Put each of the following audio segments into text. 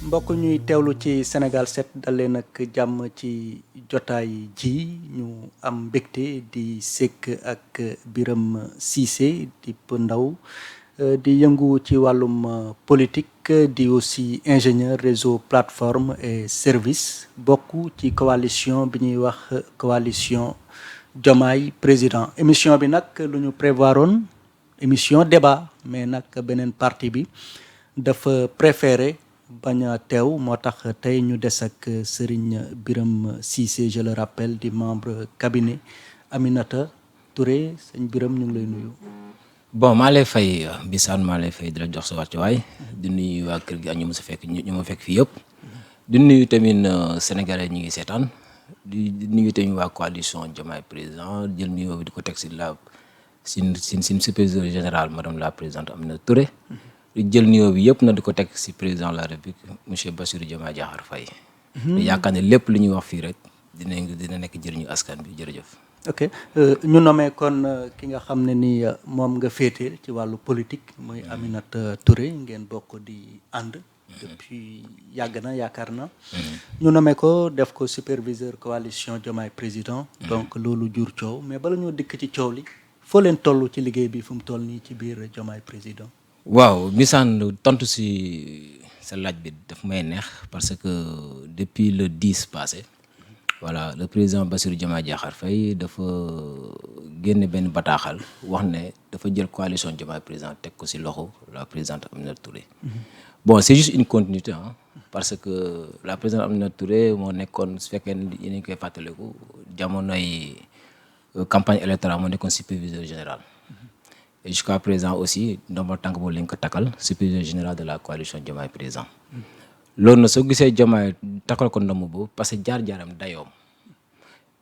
mbokk ñuy teewlu ci Sénégal 7 dalee nag jàmm ci jotaay ji ñu am mbégte di sekk ak Birame Cissé di ndaw di yëngu ci wàllum politique di aussi ingénieur réseau plateforme et service bokk ci coalition bi ñuy wax coalition Diomaye président émission bi nag lu ñu prévoiroon émission débat mais nag beneen parti bi dafa préféré bañ a teew moo tax tey ñu des ak Serigne Birame Cissé je le rappelle di membre cabinet Aminata Touré sëñ Birame ñu ngi lay nuyu. bon maa lay fay Bissane maa lay fay di la jox sa wàccuwaay di nuyu waa kër gi ak ñu ma sa fekk ñu ma fekk fii yëpp di nuyu tamit sénégalais ñi ngi seetaan di nuyu tamit waa coalition Diomaye président jël nuyoo bi di ko teg si la sin superviseur général madame la présidente Aminata Touré. di jël nuyoo bi yëpp na di ko teg ci président de la république monsieur Bassirou Diomaye Diakhar Faye. yaakaar ne lépp lu ñuy wax fii rek dina nekk jëriñu askan bi jërëjëf. ok ñu nommé kon ki nga xam ne ni moom nga féetee ci wàllu politique muy Aminata Touré ngeen bokk di ànd. depuis yàgg na yaakaar na. ñu nommé ko def ko superviseur coalition Diomaye président. donc loolu jur coow mais bala ñoo dikk ci coow li foo leen toll ci liggéey bi fu mu toll nii ci biir Diomaye président. waaw Bissane tontu si sa laaj bi daf may neex parce que depuis le 10 passé voilà le président Bassirou Diomaye Diakhar Faye dafa génne benn bataaxal wax ne dafa jël coalition Diomaye président teg ko si loxo la présidente Aminata Touré. Bon c'est juste une continuité parce que la présidente Aminata Touré moo nekkoon su fekkee ne yéen a ngi koy fàttaliku jamonoy campagne électorale moo nekkoon superviseur général. Et jusqu'à présent aussi ndombal tànk boobu lañ ko takkal superviseur général de la coalition Diomaye président loolu na soo gisee Diomaye takkal ko ndomb boobu parce que jaar-jaaram dayoom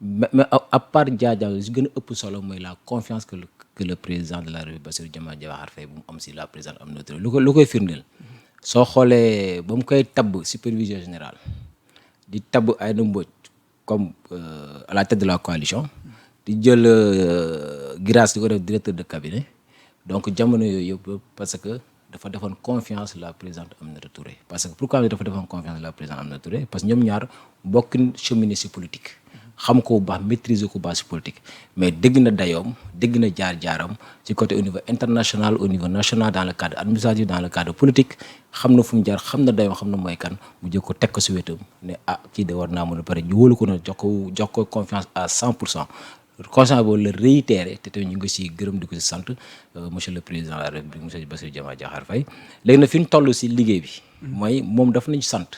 mais à part jaar-jaar li gën a ëpp solo mooy la confiance que le président de la République Bassirou Diomaye Diakhar Faye bu mu am si la présidente Aminata Touré lu koy firndeel soo xoolee ba mu koy tabb superviseur général di tabb Aïda Mbodj comme à la tête de la coalition di jël Guirassy di ko def directeur de cabinet. Donc jamono yooyu yëpp parce que dafa defoon confiance la présidente Aminata Touré parce que pourquoi dafa defoon confiance la présidente Aminata Touré parce que ñoom ñaar bokk cheminer ci politique xam ko bu baax maîtriser ko bu baax ci politique mais dégg na dayoom dégg na jaar-jaaram ci côté au niveau international au niveau national dans le cadre administratif dans le cadre politique xam na fu mu jaar xam na dayoom xam na mooy kan mu jël ko teg ko ci wetam ne kii de war naa mën a pare ñu wóolu ko na jox ko confiance à 100%. constat boobu la réitéré te tamit ñu ngi si gërëm di ko si sant monsieur le président de la République monsieur Bassirou Diomaye Diakhar Faye léegi nag fi ñu toll si liggéey bi mooy moom dafa nañu sant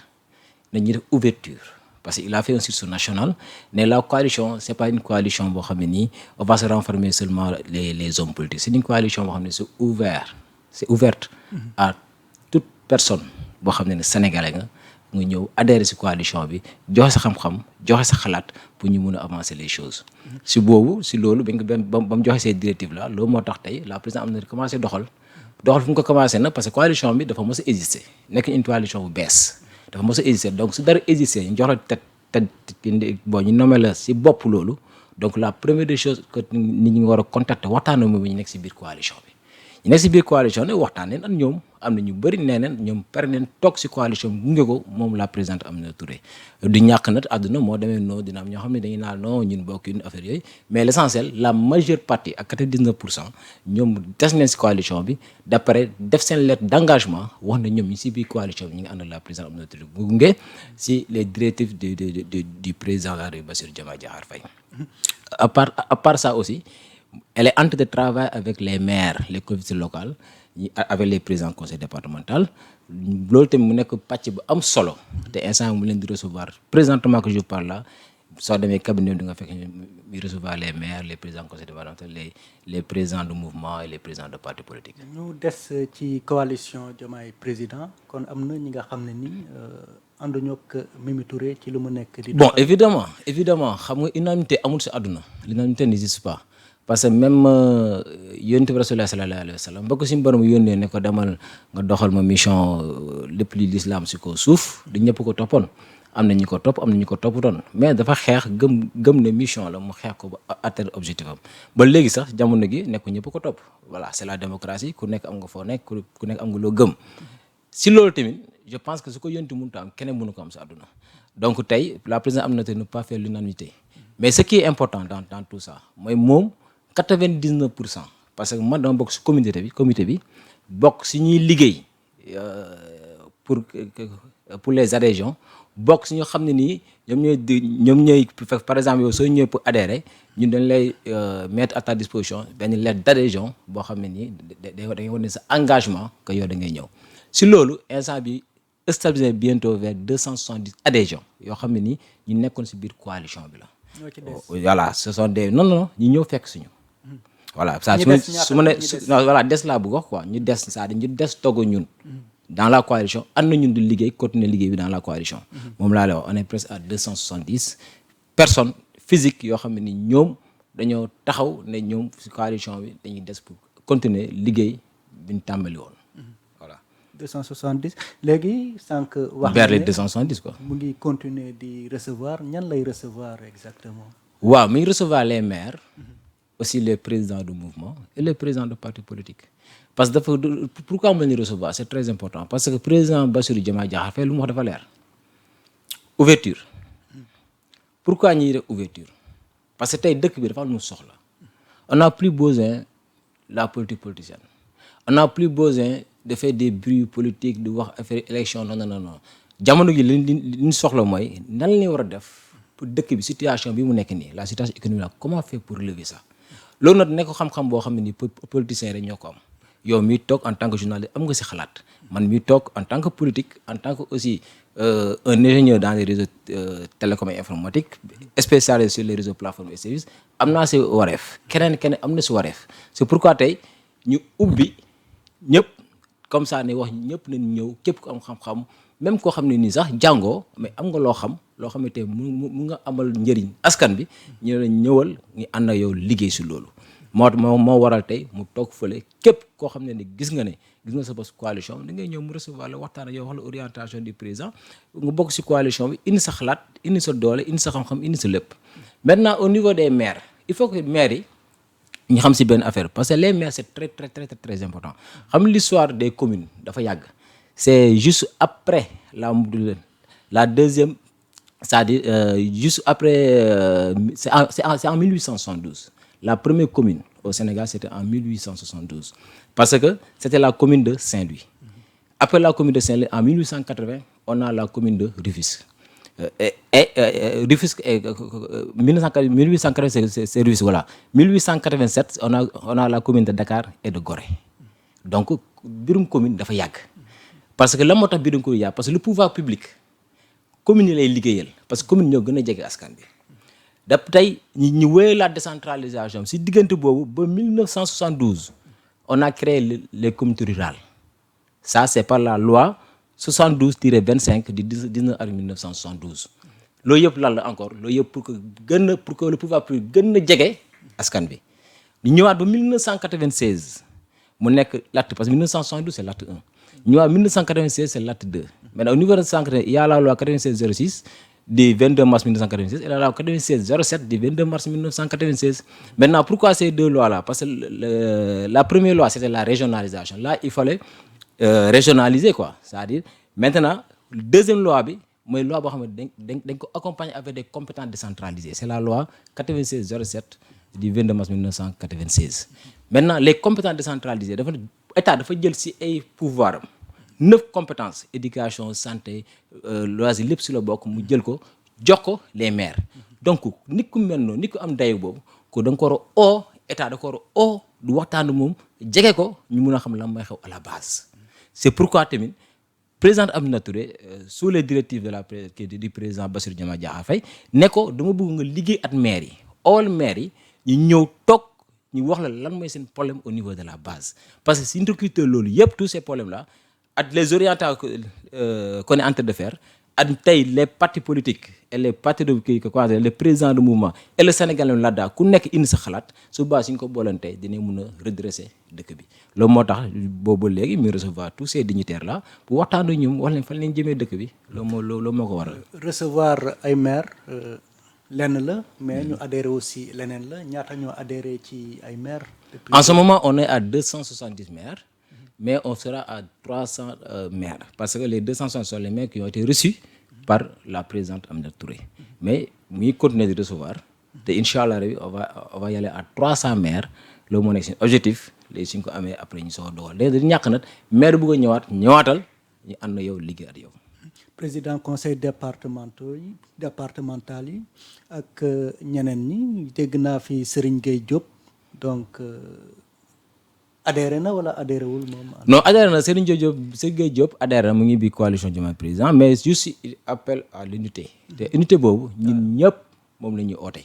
nañu def ouverture parce que il a fait un sursaut national mais la coalition c'est pas une coalition boo xam ne nii on va se renfermer seulement les hommes politiques c'est une coalition boo xam ne c'est ouverte à toute personne boo xam ne sénégalais nga ñëw adhérer ci coalition bi joxe sa xam-xam joxe sa xalaat pour ñu mun a avancer les choses si loolu ba mu joxe ces directives là loolu moo tax tey la présidente am na commencé doxal fu mu ko commencé nag parce que coalition bi dafa mos a exister nekk une coalition bu bees dafa mos a exister donc su dara exister ñu jox la ñu nommé la ci bopp loolu donc la première des choses que nit ñi war a contacter waxtaan moom ñu nekk ci biir coalition bi ñu nekk ci biir coalition ne waxtaan neen ak ñoom am na ñu bëri nee neen ñoom pare neen toog ci coalition bi gunge ko moom la présidente Aminata Touré du ñàkk nag àdduna moo demee noonu dina am ñoo xam ne dañuy naan non ñun bokk une affaire yooyu mais l'essentiel la majeure partie ak 99% ñoom des neen ci coalition bi d'après def seen lettre d'engagement wax na ñoom ñi ci biir coalition bi ñu ngi ànd ak la présidente Aminata Touré gunge ci les directives du président de la République Bassirou Diomaye Diakhar Faye à part ça aussi elle est en train de travailler avec les maires les collectivités locales avec les présidents conseil départemental loolu tamit mu nekk pàcc bu am solo te instant mu leen di recevoir présentement que je parle là soo demee cabinet di nga fekk ñu recevoir les maires les présidents conseil départemental les présidents de mouvement et les présidents de partis politiques. ñu des ci coalition Diomaye président kon am na ñi nga xam ne ni ànduñoo ak Mimi Touré ci lu mu nekk di. bon évidemment xam nga unanimité amul si àdduna l'unanimité n'existe pas. parce que même yonent bi Rasulullah sallallahu alayhi wa sallam ba ko suñu borom yónnee ne ko demal nga doxal ma mission lépp li l'islam si ko suuf di ñëpp ko toppoon am na ñu ko topp am na ñu ko topputoon mais dafa xeex gëm ne mission la mu xeex ko ba atteindre objectif am ba léegi sax jamono gi nekk ñëpp ko topp voilà c'est la démocratie ku nekk am nga foo nekk ku nekk am nga loo gëm si loolu tamit je pense que ce que yonti mënut a am keneen mënu ko am si àdduna donc tey la présidente Aminata ne pas faire l'unanimité mais ce qui est important dans tout ça mooy moom 99% parce que man dama bokk si comité bi bokk si ñuy liggéey pour les adhésions bokk si ñoo xam ne nii ñoom ñooy par exemple yow soo ñëwee pour adhérer ñun dañ lay mettre à ta disposition benn lettre d'adhésion boo xam ne nii da ngay wane sa engagement que yow da ngay ñëw si loolu instant bi stabiliser bientôt vers 270 adhésions yoo xam ne nii ñu nekkoon si biir coalition bi la. voilà ce sont des non ñu ñëw fekk suñu. voilà ça su ma ne voilà des laa bëgg wax quoi ñu des c'est-à-dire ñu des togg ñun. dans la coalition ànd na ñun di liggéey continuer liggéey bi dans la coalition. moom laa lay wax on est presque à 270 personnes physiques yoo xam ne ni ñoom dañoo taxaw ne ñoom si coalition bi dañuy des pour continuer liggéey bi ñu tàmbali woon voilà. 270 léegi sànq. wax vers les 270 quoi. mu ngi continuer di recevoir ñan lay recevoir exactement. waaw mi ngi recevoir les maires. aussi les présidents de mouvement et les présidents de partis politiques. parce que pourquoi mu leen di recevoir c'est très important parce que président Bassirou Diomaye Diakhar Faye lu mu wax dafa leer ouverture pourquoi ñuy def ouverture parce que tey dëkk bi dafa am lu mu soxla on n'a plus besoin la politique politicienne on n'a plus besoin de faire des bruits politiques de wax affaire élection non jamono gi li ñu soxla mooy nan la ñuy war a def pour dëkk bi situation bi mu nekk nii la situation économique là comment faire pour relever ça loolu nag nekk xam-xam boo xam ne nii politiciens rek ñoo ko am. yow miy toog en tant que journaliste am nga si xalaat man miy toog en tant que politique en tant que aussi un ingénieur dans les réseaux télécom et informatique spécialisé sur les réseaux plateformes et services am naa si wareef keneen am na si wareef c'est pourquoi tey ñu ubbi ñëpp comme ça ne wax ñëpp nañ ñëw képp ku am xam-xam même koo xam ne nii sax jàngoo mais am nga loo xam ne tey mu nga amal njëriñ askan bi ñu la ñëwal ñu ànd ak yow liggéey si loolu moo waral tey mu toog fële képp koo xam ne ni gis nga sa bos coalition da ngay ñëw mu recevoir la waxtaan ak yow wax la orientation du président nga bokk si coalition bi indi sa xalaat indi sa doole indi sa xam-xam indi sa lépp. maintenant au niveau des maires il faut que maires yi ñu xam si benn affaire parce que les maires c'est très très très très important xam l'histoire des communes dafa yàgg c'est juste après la deuxième c'est-à-dire juste après c'est en 1872. La première commune au Sénégal, c'était en 1872. Parce que c'était la commune de Saint-Louis. Après la commune de Saint-Louis, en 1880, on a la commune de Rufisque. Rufisque, 1880, c'est Rufisque, voilà. 1887, on a la commune de Dakar et de Gorée. Donc, birum commune dafa yàgg. Parce que la moo tax birum commune yàgg parce que le pouvoir public commune yi lay liggéeyal parce que commune ñoo gën a jege askan bi. dap tey ñu wéyee la décentralisation si diggante boobu ba 1972 on a créé les communautés rurales ça c'est par la loi 72-25 du 19 avril 1972 loolu yëpp lan la encore loolu yëpp pour que le pouvoir public gën a jege askan bi ñu ñëwaat ba 1996 mu nekk l'acte parce que 1972 c'est l'acte 1 ñu ñëwaat 1996 c'est l'acte 2 maintenant au niveau de 180 il y a la loi 96-06 du 22 mars 1996 et la loi 96-07 du 22 mars 1996. Maintenant, pourquoi ces deux lois-là? Parce que la première loi, c'était la régionalisation. Là, il fallait régionaliser, quoi. C'est-à-dire, maintenant, la deuxième loi, c'est une loi qui est accompagnée avec des compétences décentralisées. C'est la loi 96-07 du 22 mars 1996. Maintenant, les compétences décentralisées, l'État doit faire des pouvoirs. 9 compétences éducation santé loisir lépp si la bokk mu jël ko jox ko les maires donc nit ku mel noonu nit ku am dayu boobu ko da nga ko war a oo état da ko war a oo du waxtaan moom jege ko ñu mun a xam lan mooy xew à la base. c'est pourquoi tamit président Aminata Touré sous les directives du président Bassirou Diomaye Diakhar Faye ne ko dama bëgg nga liggéey at maires yi ool maires yi ñu ñëw toog ñu wax la lan mooy seen problème au niveau de la base parce que si ñu recruter loolu yëpp tous ces problèmes là. ak les orientations qu'on est en train de faire ak tey les partis politiques et les partis de les présidents de mouvement et le Sénégal là-dedans ku nekk indi sa xalaat su baa suñ ko boolantee dinañ mun a redresser dëkk bi loolu moo tax boobu léegi muy recevoir tous ces dignitaires là pour waxtaan ak ñoom wax leen fan leen jëmee dëkk bi loolu moo ko waral. recevoir ay maires lenn la mais ñu adhéré aussi leneen la ñaata ñoo adhéré ci ay maires. En ce moment on est à 270 maires. mais on sera à 300 maires parce que les 260 sont les maires qui ont été reçus par la présidente Aminata Touré. Mais nous continuons de recevoir. Et Inch'Allah, on va y aller à 300 maires. Le mon objectif, les 5 années après, nous sommes dehors. Les derniers maire bu ñëwaat ñëwaatal ñu ànd yow liggéey ak yow. Président conseil départemental yi ak ñeneen ñi dégg naa fi Serigne Gueye Diop donc adhéré na wala adhéré wul moom. Non adhéré na Serigne Gueye Diop adhéré na mu ngi bi coalition Diomaye président mais juste il appelle à l'unité. te unité boobu ñun ñëpp moom la ñuy oote.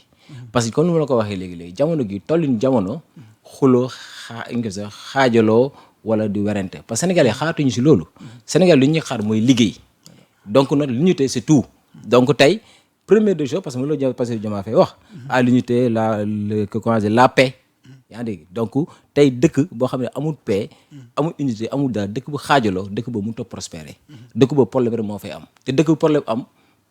parce que comme ni ma la ko waxee léegi jamono gi tollin jamono xuloo xaajaloo wala di werante parce que Sénégal yi xaatuñu si loolu. Sénégal li ñuy xaar mooy liggéey. donc nag l'unité c'est tout. donc tey première des choses parce que loolu Diomaye Faye wax. à l'unité la paix. yaa ngi dégg donc tey dëkk boo xam ne amul paix amul unité amul dara dëkk bu xaajaloo dëkk boobu mënut a prospérer. dëkk boobu problème rek moo fay am te dëkk bu problème am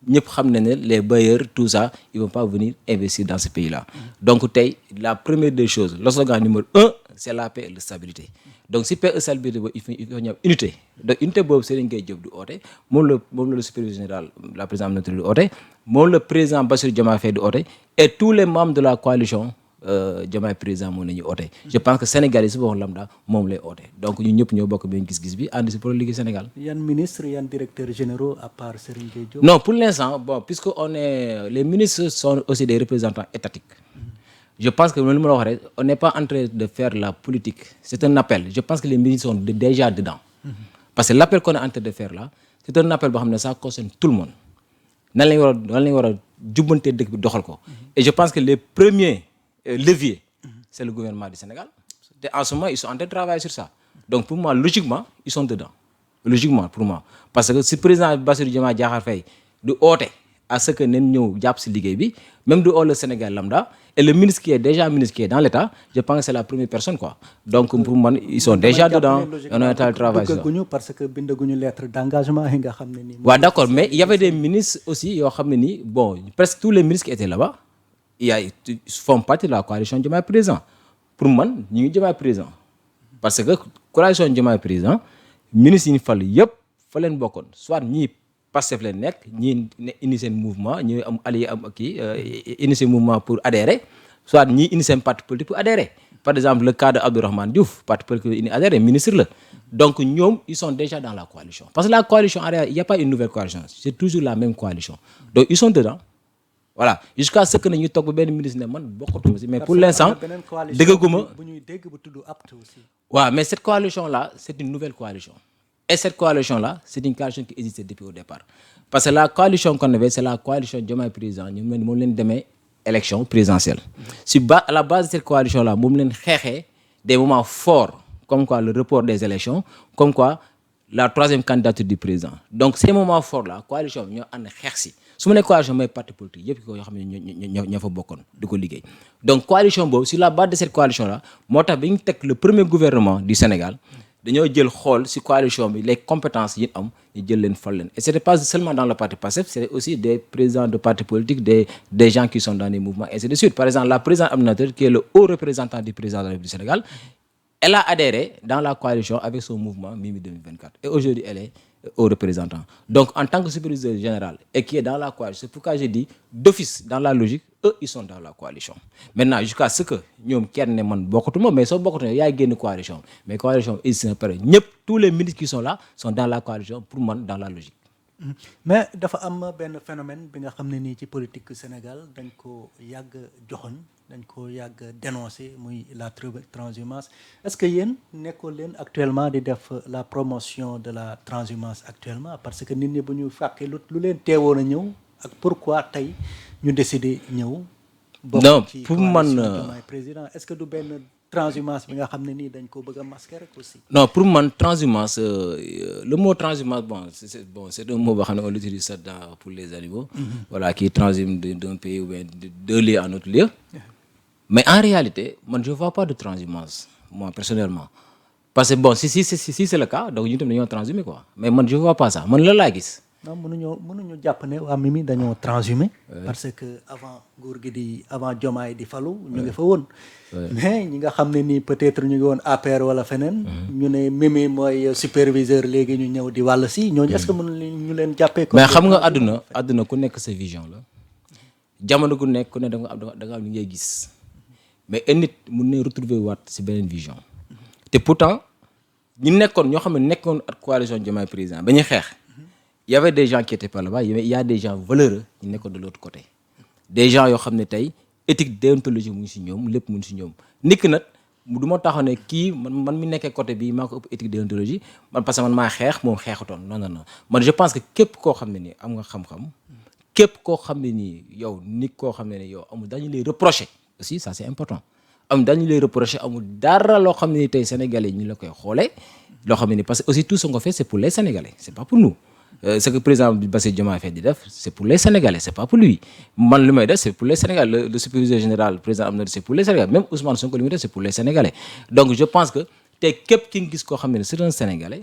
ñëpp xam ne ne les bailleurs tout ça ils vont pas venir investir dans ce pays là. donc tey la première des choses le slogan numéro 1 c'est la paix et la stabilité. donc si paix et stabilité boobu il faut ñu am unité donc unité boobu Serigne Gueye Diop du oote moom la supérieur général la présidente Aminata Touré du oote moom le président Bassirou Diomaye Faye du oote et tous les membres de la coalition Diomaye président moom la ñuy oote. je pense que Sénégal yi su boobaa lambda moom lay oote donc ñun ñëpp ñoo bokk benn gis-gis bi ànd si pour liggéey Sénégal. yan ministre yan directeurs généraux à part Serigne Gueye Diop. non pour l'instant bon puisque les ministres sont aussi des représentants étatiques. je pense que lu ma la wax rek on n'est pas en train de faire la politique c'est un appel je pense que les ministres sont déjà dedans. parce que l'appel qu'on est en train de faire là c'est un appel boo xam ne ça concerne tout le monde nan lañu war a jubbante dëkk bi doxal ko. et je pense que les premiers leviers c'est le gouvernement du Sénégal et en ce moment ils sont en train de travailler sur ça donc pour moi logiquement ils sont dedans logiquement pour moi parce que si président Bassirou Diomaye Diakhar Faye du oote à ce que nañ ñëw jàpp si liggéey bi même du oo le Sénégal lambda et le ministre qui est dans l'État je pense que c'est la première personne quoi donc pour man ils sont déjà dedans on est en train de travailler sur ça parce que bindaguñu lettre d'engagement yi nga xam ne nii. waaw d'accord mais il y avait des ministres aussi yoo xam ne nii bon presque tous les ministres qui étaient là-bas ils font partie de la coalition Diomaye président pour man ñu ngi Diomaye président parce que coalition Diomaye président ministres yi ñu fal yëpp fa leen bokkoon soit ñii Pastef leen nekk ñii initier mouvement ñii am allié am kii initier mouvement pour adhérer soit ñii initier parti politique pour adhérer par exemple le cas de Abdourahmane Diouf parti politique ini adhéré ministre la donc ñoom ils sont déjà dans la coalition parce que la coalition en réalité il y a pas une nouvelle coalition c'est toujours la même coalition donc ils sont dedans. voilà jusqu'à ce que ñu toog ba benn ministre ne man bokkatuma si mais pour l'instant déggaguma bu ñuy dégg bu tudd APT aussi. waaw mais cette coalition là c'est une nouvelle coalition et cette coalition là c'est une coalition qui existait depuis au départ parce que la coalition qu'on avait c'est la coalition Diomaye président ñoom moom leen demee élection présidentielle à la base de cette coalition là moom leen xeexee des moments forts comme quoi le report des élections comme quoi la troisième candidature du président donc ces moments forts là coalition bi ñoo ànd xeex si su ma nee coalition mooy parti politique yëpp ko yoo xam ne ñoo fa bokkoon di ko liggéey donc coalition boobu sur la base de cette coalition là moo tax bi ñu teg le premier gouvernement du Sénégal dañoo jël xool si coalition bi les compétences yi am ñu jël leen fal leen et c'était pas seulement dans le parti Pastef c'était aussi des présidents de partis politiques des gens qui sont dans des mouvements ainsi de suite par exemple la présidente Aminata Touré qui est le haut représentant du président de la République du Sénégal elle a adhéré dans la coalition avec son mouvement Mimi 2024 et aujourd'hui elle est au représentant donc en tant que superviseur général et qui est dans la coalition c'est pourquoi j'ai dit d'office dans la logique eux ils sont dans la coalition maintenant jusqu'à ce que ñoom kenn ne man bokkatuma mais soo bokkatuma yaay génn coalition mais coalition existe na pare ñëpp tous les ministres qui sont là sont dans la coalition pour man dans la logique. mais dafa am benn phénomène bi nga xam ne nii ci politique Sénégal dañ ko yàgg joxoñ dañ ko yàgg dénoncer muy la transhumance est-ce que yéen nekkoo leen actuellement di def la promotion de la transhumance actuellement parce que nit ñi bu ñu fàkkee lu leen teewoon a ñëw ak pourquoi tey ñu décider ñëw. non pour man président est-ce que du benn transhumance bi nga xam ne nii dañ ko bëgg a masquer rek aussi. non pour man transhumance le mot transhumance c'est un mot boo xam ne on l'utilise ça pour les animaux. voilà qui transhument d'un pays ou bien d'un lieu à un autre lieu. mais en réalité man je vois pas de transhumance moi personnellement parce que bon si c'est le cas donc ñun tam dañoo transhumé quoi mais man je vois pas ça man la laa gis non mënuñu jàpp ne waa Mimi dañoo transhumé. parce que avant Diomaye di falu ñu ngi fa woon. mais ñi nga xam ne nii peut-être ñu ngi woon APR wala feneen. ñu ne Mimi mooy superviseur léegi ñu ñëw di wàll si ñooñu est-ce que mën ñu leen jàppee. mais xam nga àdduna ku nekk sa vision la jamono gu nekk ku ne da nga am li ngay gis mais un nit mun ne retrouver waat si beneen vision te pourtant ñu nekkoon ñoo xam ne nekkoon ak coalition Diomaye président ba ñuy xeex. Il y avait des gens qui étaient pas là-bas, il y a des gens valeureux qui nekkoon de l'autre côté des gens yoo xam ne tey éthique déontologie mu ngi si ñoom lépp mu ngi si ñoom nit ki nag du ma taxaw ne kii man mi nekkee côté bi maa ko ëpp éthique déontologie man parce que man maa xeex moom xeexutoon non man je pense que képp koo xam ne nii am nga xam-xam képp koo xam ne nii yow nit koo xam ne nii yow amul dañu lay reprocher aussi ça c'est important amul dañu lay reprocher amul dara loo xam ne ni tey sénégalais ñu la koy xoolee loo xam ne nii parce que aussi tout ce qu'on fait c'est pour les sénégalais c'est pas pour nous. Ce que le président Bassirou Diomaye Faye di def c'est pour les Sénégalais c'est pas pour lui man li may def c'est pour les Sénégalais le superviseur général le président am na c'est pour les Sénégalais même Ousmane Sonko li muy def c'est pour les Sénégalais donc je pense que tey képp ki nga gis koo xam ne c'est un Sénégalais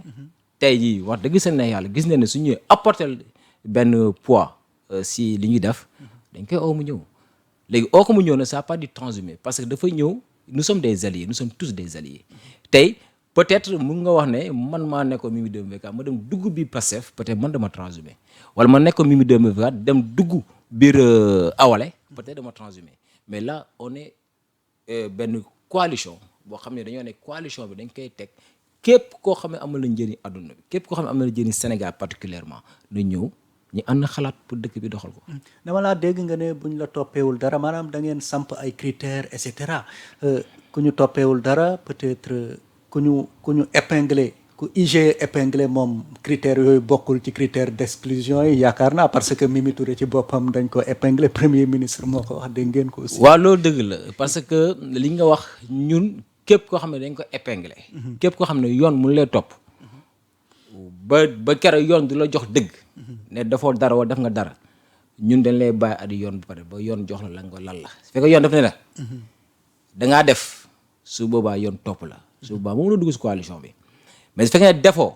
tey jii wax dëgg seen ne yàlla gis nañ ne su ñuy apporter benn poids si li ñuy def dañ koy oo mu ñëw léegi oo ko mu ñëw ne ça pas du transhumé parce que dafa ñëw nous sommes des alliés nous sommes tous des alliés tey peut-être mun nga wax ne man maa nekkoon Mimi 2024 ma dem dugg biir Pastef peut-être man dama transhumé wala ma nekkoon Mimi 2024 dem dugg biir Awalé peut-être dama transhumé mais là on est benn coalition boo xam ne dañoo ne coalition bi dañ koy teg képp koo xam ne amal na njëriñ àdduna bi képp koo xam ne amal na njëriñ Sénégal particulièrement na ñëw ñu ànd xalaat pour dëkk bi doxal ko. dama laa dégg nga ne buñ la toppeewul dara maanaam da ngeen samp ay critères et cetera ku ñu toppeewul dara peut-être. ku ñu épinglé ku IG épinglé moom critères yooyu bokkul ci critère d'exclusion yi yaakaar naa parce que Mimi Touré ci boppam dañ ko épinglé premier ministre moo ko wax dégg ngeen ko aussi. waaw loolu dëgg la parce que li nga wax ñun képp koo xam ne dañ ko épinglé. képp koo xam ne yoon mu lay topp. ba keroog yoon du la jox dëgg. ne dafoo dara wala def nga dara ñun dañ lay bàyyi at yoon bu pare ba yoon jox la nga lan la su fekkee yoon daf ne la. dangaa def su boobaa yoon topp la. su boobaa moom la dugg si coalition bi mais su fekkee ne defoo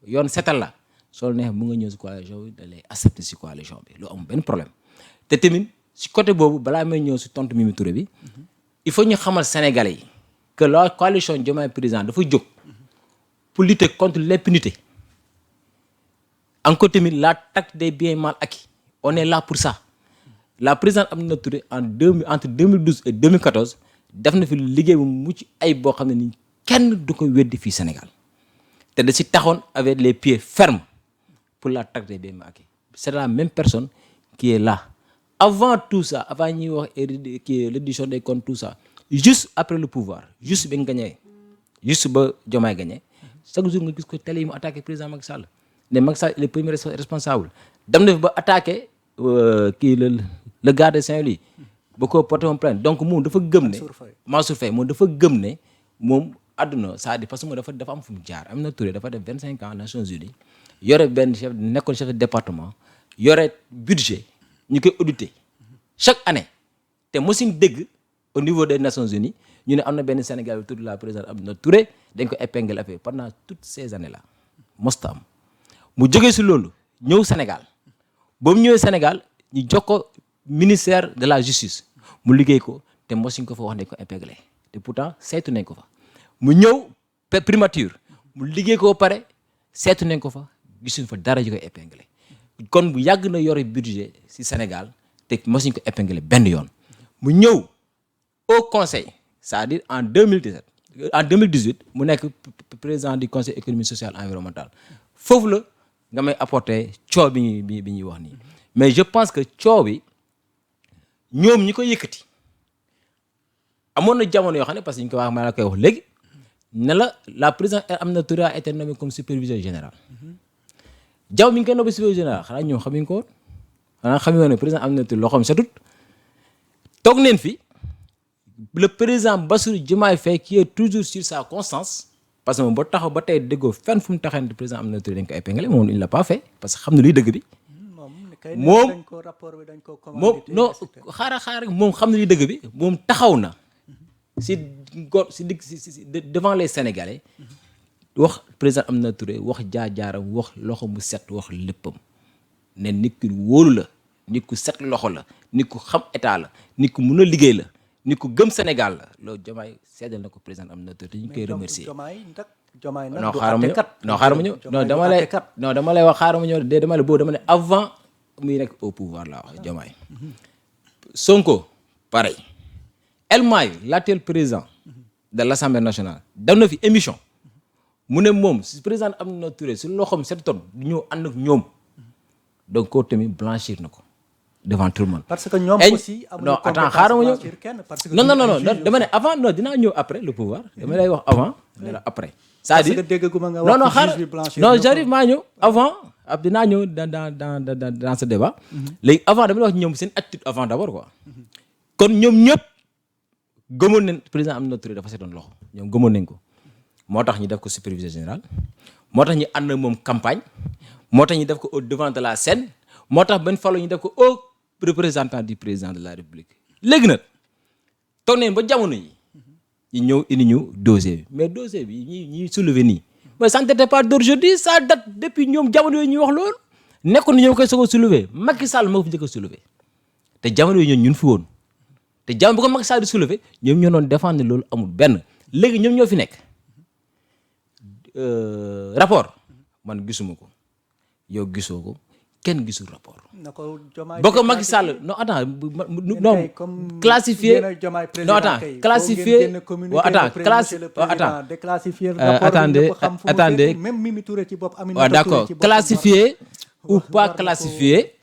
yoon setal la soo neexee mu nga ñëw si coalition bi da lay accepter si coalition bi lu am benn problème te tamit si côté boobu balaa may ñëw si tontu Mimi Touré bi il faut ñu xamal Sénégalais yi que la coalition Diomaye président dafa jóg pour lutter contre l'impunité encore tamit la traque des biens mal acquis on est là pour ça la présidente Aminata Touré entre 2012 et 2014 def na fi liggéey bu mucc ay boo xam ne nii kenn du ko weddi fii Sénégal te da si taxoon avec les pieds fermes pour la traque des biens mal acquis c'est la même personne qui est là avant tout ça avant ñuy wax qui est l'édition des comptes tout ça juste après le pouvoir juste ba nga gagné juste ba Diomaye gagné chaque jour nga gis ko télé yi mu attaqué président Macky Sall ne Macky Sall est le premier responsable dem na fi ba attaqué le gars de Saint-Louis ba ko porté woon plainte donc moom dafa gëm ne Mansour Faye moom dafa gëm ne moom àdduna c'est-à-dire parce que moom dafa am fu mu jaar Aminata Touré dafa def 25 ans Nations Unies yore benn nekkoon chef de département yore budget ñu koy auditer chaque année te mosuñ dégg au niveau des Nations Unies ñu ne am na benn Sénégal bi tudd la présidente Aminata Touré dañ ko épinglé affaire pendant toutes ces années là mosta am mu jógee si loolu ñëw Sénégal ba mu ñëwee Sénégal ñu jox ko ministère de la justice mu liggéey ko te mosuñ ko fa wax ne ko épinglé te pourtant saytu nañ ko fa mu ñëw primature mu liggéey ko ba pare saytu nañ ko fa gisuñ fa dara ji koy épinglé kon bu yàgg na yore budget si Sénégal te mosuñ ko épinglé benn yoon mu ñëw au conseil c'est-à-dire en 2018 mu nekk président du conseil économique social environnemental foofu la nga may apporter coow bi ñuy wax nii mais je pense que coow bi ñoom ñi ko yëkkati amoon na jamono yoo xam ne parce que ñu ko wax ma la koy wax léegi ne la présidente Aminata Touré a été nommée comme superviseur général jaw mi ngi koy nommé superviseur général xanaa ñoom xamuñ ko woon xanaa xamuñ woon ne président Aminata Touré loxoom setut toog neen fi le président Bassirou Diomaye Faye qui est toujours sur sa constance parce que moom ba taxaw ba tey déggoo fenn fu mu taxee ne président Aminata Touré dañ ko épinglé moom il l'a pas fait parce que xam na luy dëgg bi moom non xaaral moom xam na luy dëgg bi moom taxaw na si devant les Sénégalais wax président Aminata Touré wax jaar-jaaram wax loxo mu set wax léppam ne nit ku wóolu la nit ku set loxo la nit ku xam état la nit ku mun a liggéey la nit ku gëm Sénégal la loolu Diomaye seedal na ko président am na te ñu koy remercier. Diomaye nag non du xaaral ma ñëw àttekat. non xaaral ma ñëw non dama lay wax xaaral ma ñëw de dama ne avant muy nekk au pouvoir laa wax Diomaye. Sonko pareil El May l'actuel président de l'Assemblée nationale def na fi émission mu ne moom si président Aminata Touré si loxoom set ton du ñëw ànd ak ñoom donc koo tamit blanchir na ko devant tout le monde. parce que ñoom aussi non attends xaaral ma ñëw non dama ne avant non dinaa ñëw après le pouvoir dama lay wax avant ne la après. c'est-à-dire parce que dégguma nga non wax xaaral juge bi blanchir non j'arrive maa ñëw avant ab dinaa ñëw dans ce débat. léegi avant dama la wax ñoom seen attitude avant d'abord quoi. kon ñoom ñëpp gëmoon nañ président Aminata Touré dafa seetoon loxo ñoom gëmoon nañ ko moo tax ñu def ko superviseur général moo tax ñu ànd moom campagne moo tax ñu def ko au devant de la scène moo tax benn falo ñu def ko au représentant du président de la république. léegi nag toog nañ ba jamono yi ñu ñëw indi ñu dossier bi mais dossier bi ñuy soulever nii mais ça ne date pas d'aujourd'hui ça date depuis ñoom jamono yooyu ñuy wax loolu nekkoon na ñoo koy soog a soulever Macky Sall moo ko fi njëkk a soulever te jamono yooyu ñun fi woon te jamono bu ko Macky Sall di soulever ñoom ñoo doon défendre loolu amul benn léegi ñoom ñoo fi nekk rapport man gisuma ko yow gisoo ko kenn gisul rapport. boo ko Macky Sall non attends non classifié non attends classifié waaw attendez waaw d'accord classifié ou pas classifié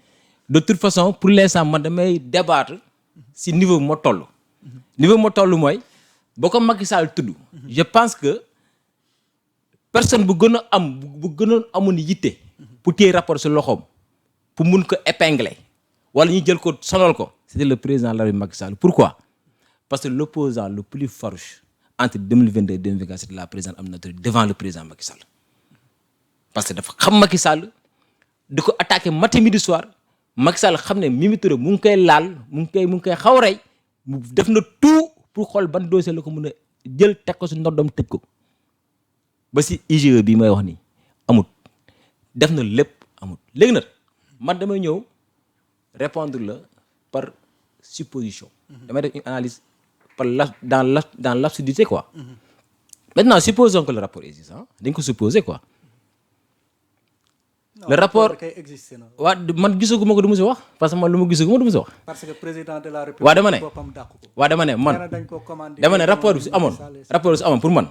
de toute façon pour l'instant man damay débattre si niveau moo toll. niveau moo toll mooy boo ko Macky Sall tudd je pense que personne bu gën a amoon yitte pour téye rapport si loxoom pour mun ko épingler wala ñu jël ko sonal ko c'était le président de la République Macky Sall. Pourquoi? Parce que l'opposant le plus farouche entre 2022 et 2024 c'était la présidente Aminata Touré devant le président Macky Sall. Parce que dafa xam Macky Sall di ko attaquer matin midi soir Macky Sall xam ne Mimi Touré mu ngi koy laal mu ngi koy xaw a rey mu def na tout pour xool ban dossier la ko mën a jël teg ko si ndoddam tëj ko ba si IGE bii may wax nii amut def na lépp amut léegi nag man damay ñëw répondre la par supposition. damay def une analyse dans l'absurdité quoi. Maintenant supposons que le rapport existe dañ ko supposer quoi. le rapport waaw man gisaguma ko du ma si wax parce que man lu ma gisaguma du ma si wax. parce que président de la République. waaw dama ne rapport bi su amoon pour man.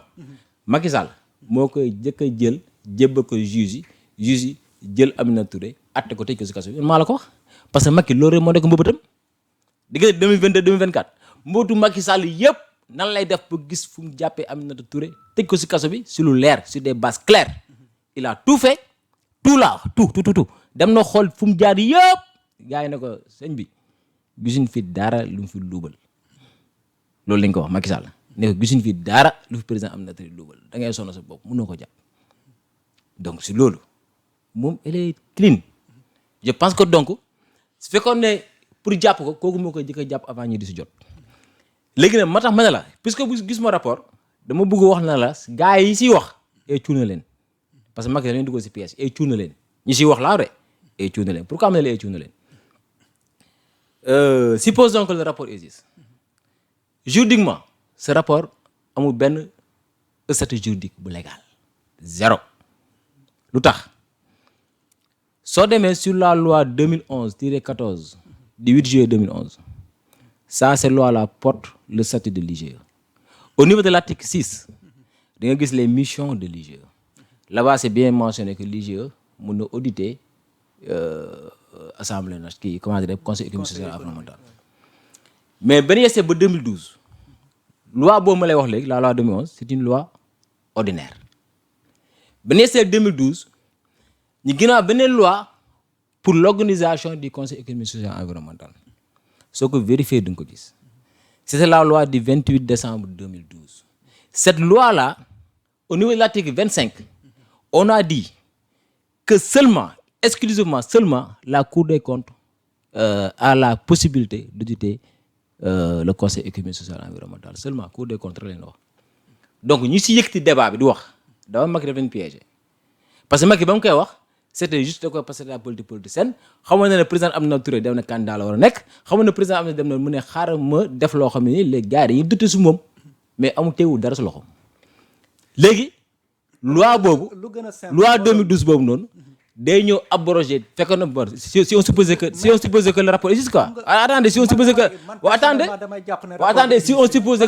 Macky Sall moo koy jëkk a jël jébbal ko juge yi jël Aminata Touré atte ko tëj ko si kaso bi maa la ko wax parce que Macky loolu rek moo nekk mbëbëtam diggante 2022 2024 mbootu Macky Sall yëpp nan lay def ba gis fu mu jàppee Aminata Touré tëj ko si kaso bi sur lu leer sur des bases claires il a tout fait tout là tout dem na xool fu mu jaar yëpp gars yi ne ko sëñ bi gisuñ fi dara lu mu fi luubal loolu lañ ko wax Macky Sall ne ko gisuñ fi dara lu fi président Aminata Touré luubal da ngay sonn sa bopp mënoo ko jàpp donc si loolu moom elle est clean je pense que donc su fekkoon ne pour jàpp ko kooku moo koy jëkk a jàpp avant ñi di si jot léegi nag ma tax ma ne la puisque bu gis ma rapport dama bëgg wax na la gars yi siy wax et cuuna leen parce que Macky dañu dugg si pièce et cuuna leen ñi siy wax laa de et cuuna leen pourquoi am na la et cuuna leen supposons que le rapport existe juridiquement ce rapport amul benn statut juridique bu légal zéro lu tax soo demee sur la loi 2011-14 du 8 juillet 2011 ça cette loi là porte le statut de l'IGE au niveau de l'article 6 da nga gis les missions de l'IGE là-bas c'est bien mentionné que l'IGE mën na auditer assemblée nationale comment dire conseil économique social et environnemental mais ba ñu yegsee ba 2012 loi boobu ma lay wax léegi la loi 2011 c'est une loi ordinaire ba ñu yegsee 2012 ñu ginnaaw beneen loi pour l'organisation du conseil économique social et environnemental soo ko vérifier du nga ko gis c'était la loi du 28 décembre 2012 cette loi là au niveau de l'article 25 on a dit que seulement exclusivement la Cour des comptes a la possibilité d'auditer le conseil économique social et environnemental seulement Cour des comptes leen wax donc ñu si yëkkati débat bi di wax dafa Macky daf leen piégé parce que Macky ba mu koy wax c'était juste de quoi parce que la politique politicienne xamoon na ne président Aminata Touré dem na candidat la war a nekk xamoon na président am na dem na mu ne xaaral ma def loo xam ne nii les gars yi dañuy dutte si moom mais amul teewul dara si loxo léegi loi boobu loi 2012 boobu noonu day ñëw abrogé fekk na bon si on supposait que le rapport existe quoi attendez si on supposait que si on supposait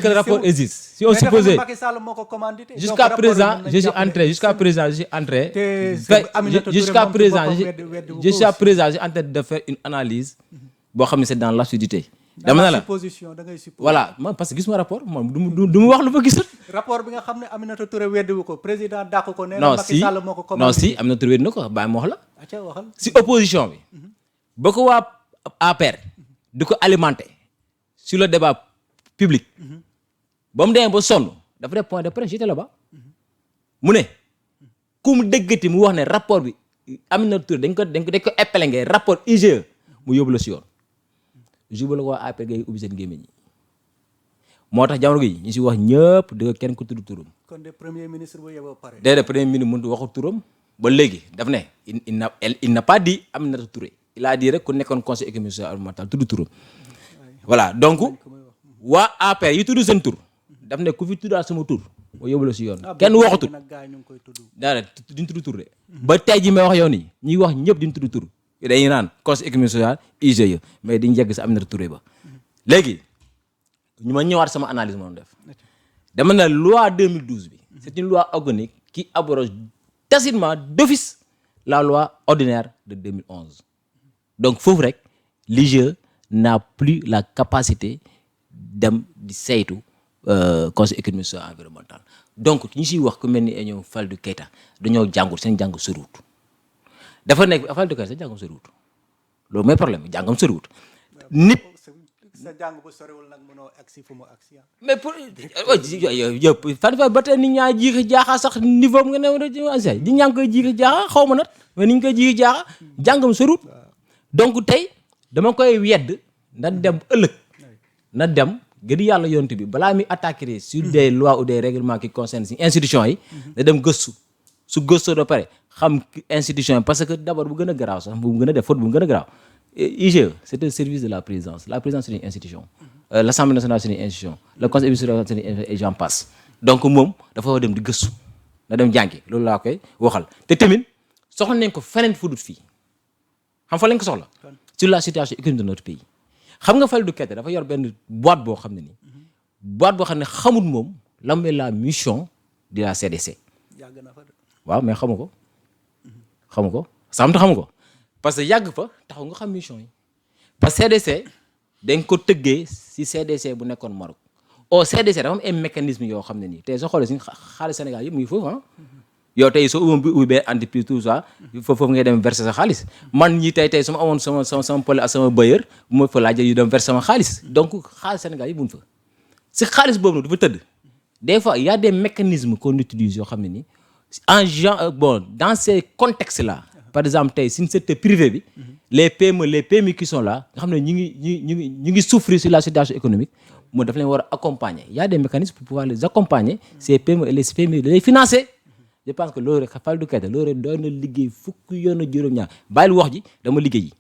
que le rapport existe si on supposait jusqu'à présent je suis entré jusqu'à présent je suis en train de faire une analyse boo xam ne c'est dans l'absurdité dama na la voilà man parce que gis ma rapport moom du mu wax lu fa gisut rapport bi nga xam ne Aminata Touré weddiwu ko président dàq ko nee na Macky Sall moo ko commandé non si Aminata Touré weddi na ko bàyyi ma wax la aca waxal si opposition bi ba ko waa APR di ko alimenter sur le débat public ba mu demee ba sonn dafa def point de presse j'étais là-bas mu ne ku mu déggati mu wax ne rapport bi Aminata Touré dañ ko épinglé rapport IGE mu yóbbu la si yoon jour ba la ko waa APR ngay ubbi seen gémmiñ ñi moo tax jamono gi ñu si wax ñëpp di kenn ko tudd turam. kon de premier ministre bu yeboo pare. déedéet premier ministre mënut waxu turam ba léegi daf ne il n'a pas dit Aminata Touré il a dit rek ku nekkoon conseil économique social environnemental tudd turam. voilà donc waa APR yi tudd seen tur daf ne ku fi tuddaat sama tur moo yóbbu la si yoon. kenn waxatul daanaka duñ tudd tur de. ba tey ji may wax yoon yi ñuy wax ñëpp duñ tudd tur. dañuy naan conseil économique social IGE mais diñ yegg sa Aminata Touré ba léegi ñu ma ñëwaat sama analyse moom def dama ne loi 2012 bi c'est une loi organique qui abroge tacitement d'office la loi ordinaire de 2011 donc foofu rek l'IGE n'a plus la capacité dem di saytu conseil économique social environnemental donc ñu siy wax ku mel ni ñoom Fallou Keita dañoo jàngul seen jàng soriwut dafa nekk affaire de kër sa jàngam soriwut loolu mooy problème bi jàngam soriwut nit sa jàng bu soriwul nag mënoo agsi fu mu agsi mais pour yëpp fan fa ba tey nit ñaa jiixi jaaxa sax niveau nga ne di ñaa ngi koy jiixi jaaxa xaw ma nat mais ni ñu koy jiixi jaaxa jàngam soriwut donc tey dama koy wedd na dem ëllëg na dem gëdi yàlla yontu bi balaa muy attaquer sur des lois ou des règlements qui concernent si institutions yi na dem gëstu su gëstoo da pare xam institution parce que d'abord bu gën a garaaw sax bu gën a def faute bu gën a garaaw IGE c'est un service de la présidence c'est une institution l'Assemblée nationale c'est une institution le conseil épiscopal c'est une institution et j'en passe donc moom dafa war dem di gëstu na dem jàngi loolu laa koy waxal te tamit soxla nañ ko feneen fu dul fii xam fa lañ ko soxla sur la situation économique de notre pays xam nga Fallou Keita dafa yor benn boîte boo xam ne nii boîte boo xam ne xamul moom lan mooy la mission de la CDC waaw mais xamu ko samta xamu ko parce que yàgg fa taxaw nga xam mission yi parce que CDC dañ ko tëggee si CDC bu nekkoon Maroc au CDC dafa am ay mécanisme yoo xam ne nii tey soo xoolee suñu xaalis Sénégal yëpp mu ngi foofu yow tey soo ubbi benn entreprise tout ça foofu ngay dem verser sa xaalis man ñi tey su ma amoon sama pole ak sama bailleur bu ma fa laajee yu dem verser sama xaalis donc xaalis Sénégal yëpp mun fa si xaalis boobu nag dafa tëdd des fois il y a des mécanismes qu'on utilise yoo xam ne nii dans ces contextes là par exemple tey suñu secteur privé bi les PME qui sont là nga xam ne ñu ngi souffrir sur la situation économique moo daf leen war a accompagner il y a des mécanismes pour pouvoir les accompagner ces PME et les PME les financer je pense que loolu rek Fallou Keita loolu rek doon na liggéey fukki yoon ak juróom-ñaar bàyyil wax ji dama liggéey yi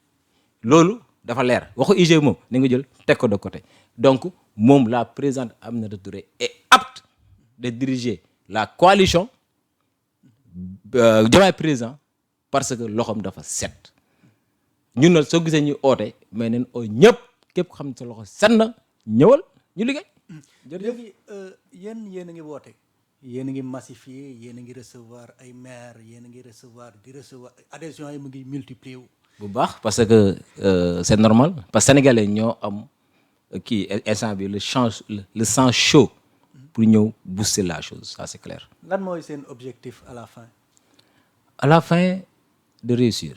loolu dafa leer waxu IGE moom ni nga jël teg ko de côté donc moom la présidente Aminata Touré est apte de diriger la coalition Diomaye président parce que loxoom dafa set ñun nag soo gisee ñu oote mais neen oo ñëpp képp xam ne sa loxo set na ñëwal ñu liggéey. léegi yéen a ngi woote yéen a ngi massifier yéen a ngi recevoir ay maire yéen a ngi recevoir adhésion yi mu ngi multiplier wu. bu baax parce que c'est normal parce que sénégalais ñoo am kii instant bi le sang chaud pour ñëw booster la chose ça c'est clair. lan mooy seen objectif à la fin. à la fin de réussir